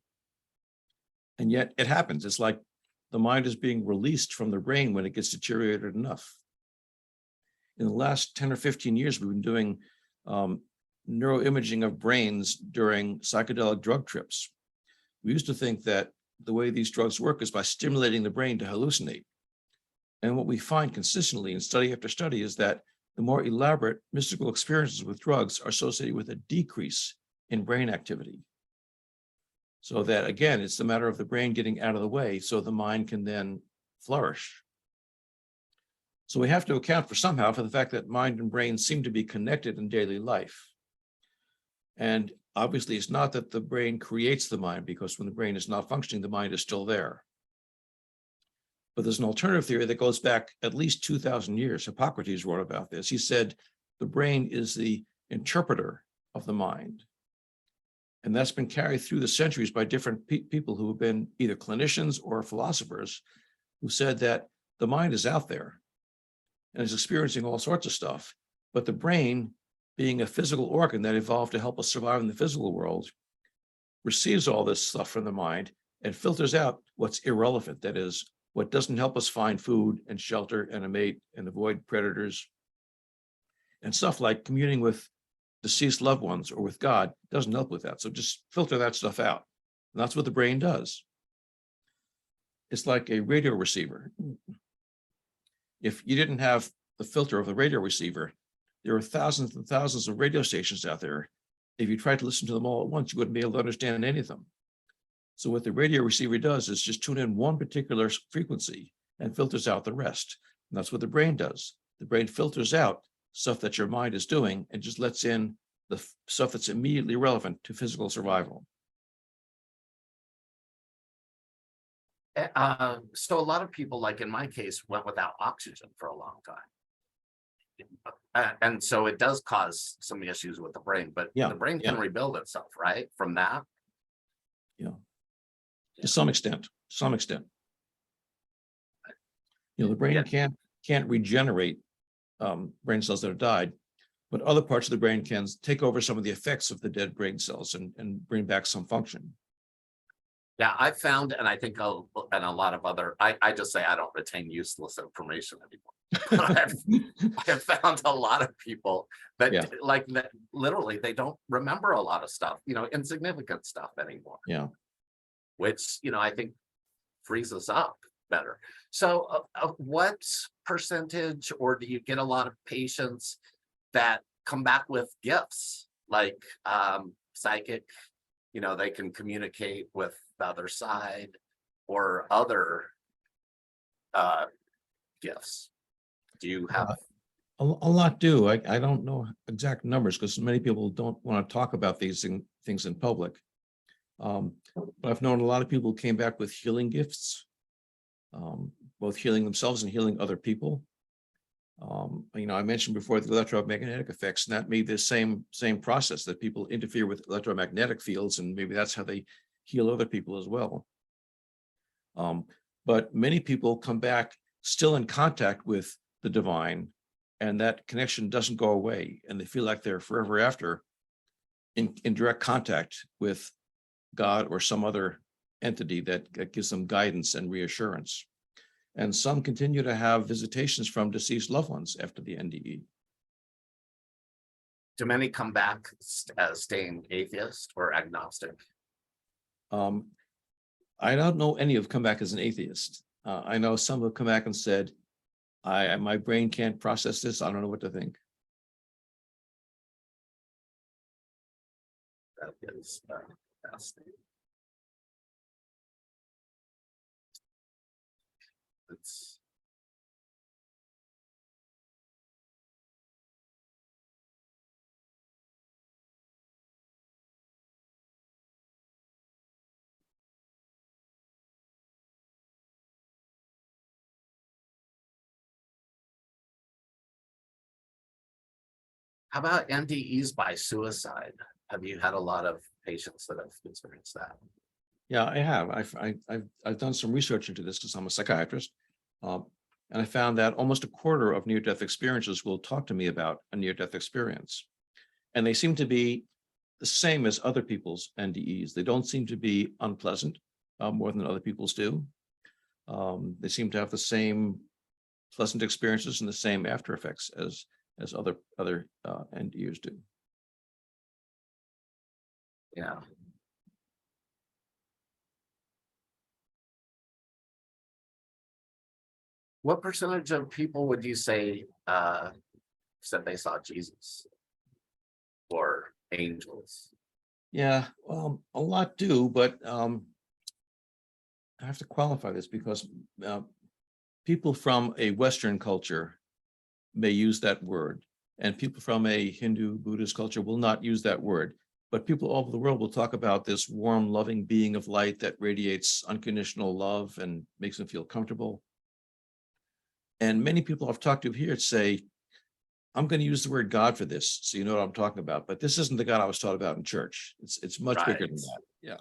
And yet it happens. It's like the mind is being released from the brain when it gets deteriorated enough. In the last 10 or 15 years, we've been doing neuroimaging of brains during psychedelic drug trips. We used to think that the way these drugs work is by stimulating the brain to hallucinate. And what we find consistently in study after study is that the more elaborate mystical experiences with drugs are associated with a decrease in brain activity. So that, again, it's the matter of the brain getting out of the way so the mind can then flourish. So we have to account for somehow for the fact that mind and brain seem to be connected in daily life. And obviously, it's not that the brain creates the mind, because when the brain is not functioning, the mind is still there. But there's an alternative theory that goes back at least 2,000 years. Hippocrates wrote about this. He said the brain is the interpreter of the mind. And that's been carried through the centuries by different people who have been either clinicians or philosophers who said that the mind is out there and is experiencing all sorts of stuff. But the brain, being a physical organ that evolved to help us survive in the physical world, receives all this stuff from the mind and filters out what's irrelevant. That is, what doesn't help us find food and shelter and a mate and avoid predators. And stuff like communing with deceased loved ones or with God doesn't help with that. So just filter that stuff out. And that's what the brain does. It's like a radio receiver. If you didn't have the filter of the radio receiver, there are thousands and thousands of radio stations out there. If you tried to listen to them all at once, you wouldn't be able to understand any of them. So what the radio receiver does is just tune in one particular frequency and filters out the rest. And that's what the brain does. The brain filters out stuff that your mind is doing and just lets in the stuff that's immediately relevant to physical survival. So a lot of people, like in my case, went without oxygen for a long time. And so it does cause some issues with the brain, but the brain can rebuild itself, right? From that. Yeah. To some extent. The brain can't regenerate brain cells that have died, but other parts of the brain can take over some of the effects of the dead brain cells and bring back some function. Yeah, I found, and I think, and a lot of other, I just say I don't retain useless information anymore. I've found a lot of people that like that literally they don't remember a lot of stuff, insignificant stuff anymore. Yeah. Which, I think frees us up better. So what percentage, or do you get a lot of patients that come back with gifts like psychic, they can communicate with the other side, or other gifts? Do you have? A lot do. I don't know exact numbers because many people don't want to talk about these things in public. But I've known a lot of people who came back with healing gifts, both healing themselves and healing other people. I mentioned before the electromagnetic effects, and that may be the same process, that people interfere with electromagnetic fields, and maybe that's how they heal other people as well. But many people come back still in contact with the divine and that connection doesn't go away, and they feel like they're forever after in direct contact with God or some other entity that gives them guidance and reassurance. And some continue to have visitations from deceased loved ones after the NDE. Do many come back as staying atheist or agnostic? I don't know any who've come back as an atheist. I know some have come back and said, my brain can't process this. I don't know what to think. That is fascinating. It's How about NDEs by suicide? Have you had a lot of patients that have experienced that? Yeah, I have. I've done some research into this because I'm a psychiatrist. And I found that almost a quarter of near-death experiences will talk to me about a near-death experience. And they seem to be the same as other people's NDEs. They don't seem to be unpleasant more than other people's do. They seem to have the same pleasant experiences and the same after effects as other NDEs do. Yeah. What percentage of people would you say said they saw Jesus or angels? Yeah, a lot do, but I have to qualify this because people from a Western culture may use that word, and people from a Hindu, Buddhist culture will not use that word. But people all over the world will talk about this warm, loving being of light that radiates unconditional love and makes them feel comfortable. And many people I've talked to here say, I'm going to use the word God for this, so you know what I'm talking about. But this isn't the God I was taught about in church. It's much bigger than that. Yeah.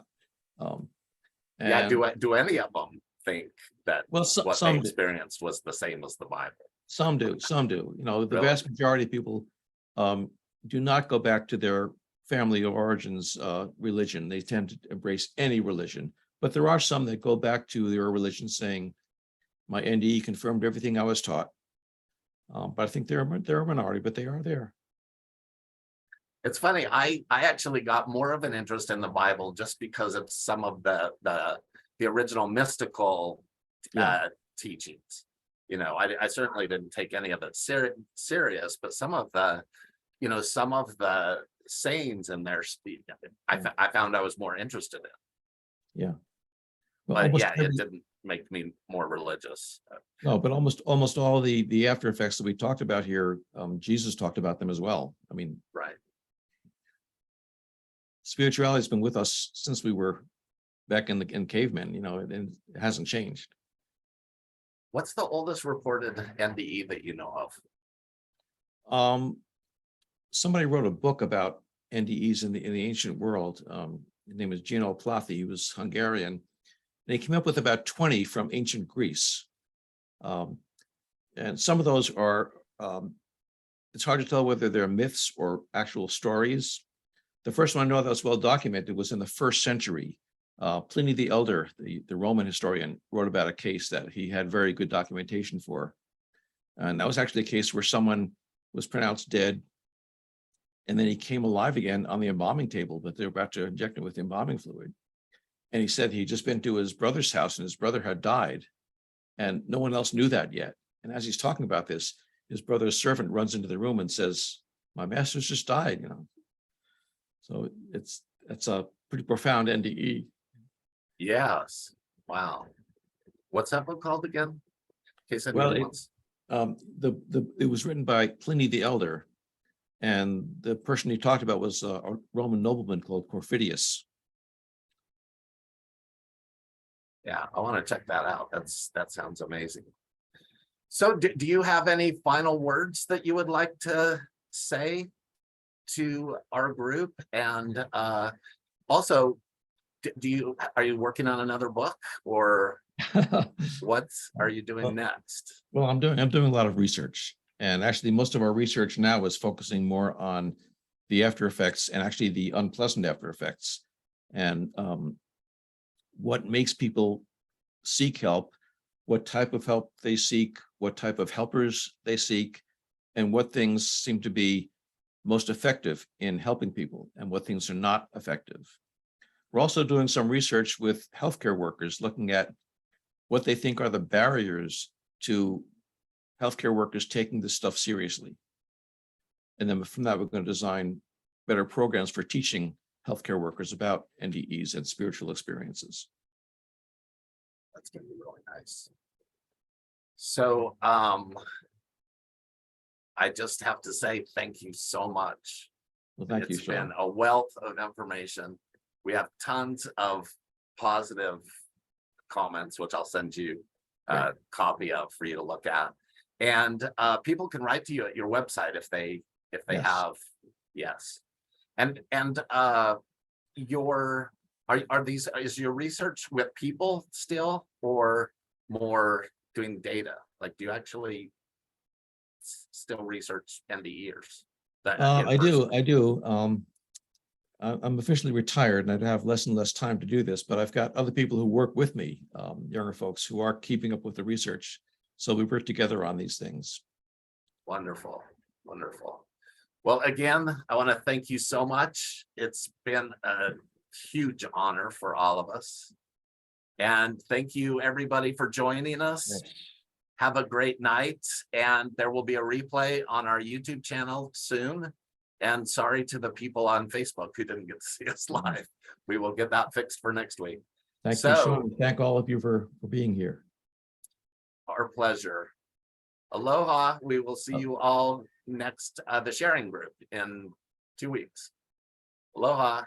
Yeah. Do any of them think that Well, what some they do. experienced was the same as the Bible? Some do. You know, the Really? vast majority of people do not go back to their family origins religion. They tend to embrace any religion. But there are some that go back to their religion saying, my NDE confirmed everything I was taught. But I think they're a minority, but they are there. It's funny. I actually got more of an interest in the Bible just because of some of the original mystical teachings. You know, I certainly didn't take any of it serious, but some of the sayings in their speech, I found I was more interested in. Yeah. Well, But yeah, it didn't make me more religious. No, but almost all the after effects that we talked about here, Jesus talked about them as well. I mean, Right. Spirituality has been with us since we were back in cavemen, you know, and it hasn't changed. What's the oldest reported NDE that you know of? Somebody wrote a book about NDEs in the ancient world. His name is Gino Plathi. He was Hungarian. And he came up with about 20 from ancient Greece. And some of those are, it's hard to tell whether they're myths or actual stories. The first one I know that was well documented was in the 1st century. Pliny the Elder, the Roman historian, wrote about a case that he had very good documentation for. And that was actually a case where someone was pronounced dead, and then he came alive again on the embalming table, but they were about to inject him with embalming fluid. And he said he'd just been to his brother's house and his brother had died, and no one else knew that yet. And as he's talking about this, his brother's servant runs into the room and says, my master's just died, you know. So it's a pretty profound NDE. Yes. Wow. What's that book called again? In case Well, anyone wants. it was written by Pliny the Elder, and the person he talked about was a Roman nobleman called Porphyrius. Yeah, I want to check that out. That sounds amazing. So do you have any final words that you would like to say to our group? And also, are you working on another book, or what are you doing next? Well, I'm doing a lot of research, And actually, most of our research now is focusing more on the after effects and actually the unpleasant after effects, and what makes people seek help, what type of help they seek, what type of helpers they seek, and what things seem to be most effective in helping people and what things are not effective. We're also doing some research with healthcare workers, looking at what they think are the barriers to healthcare workers taking this stuff seriously. And then from that, we're going to design better programs for teaching healthcare workers about NDEs and spiritual experiences. That's going to be really nice. So I just have to say thank you so much. Well, thank you, It's Shaun. been a wealth of information. We have tons of positive comments, which I'll send you a copy of for you to look at. And people can write to you at your website if they Yes. have, yes. And your is your research with people still, or more doing data? Like, do you actually still research NDEs? I do. I'm officially retired and I'd have less and less time to do this, but I've got other people who work with me, younger folks who are keeping up with the research. So we work together on these things. Wonderful, wonderful. Well, again, I want to thank you so much. It's been a huge honor for all of us. And thank you, everybody, for joining us. Yes. Have a great night. And there will be a replay on our YouTube channel soon. And sorry to the people on Facebook who didn't get to see us live. We will get that fixed for next week. Thank you, Shaun. Thank all of you for being here. Our pleasure. Aloha. We will see you all next, the sharing group in 2 weeks. Aloha.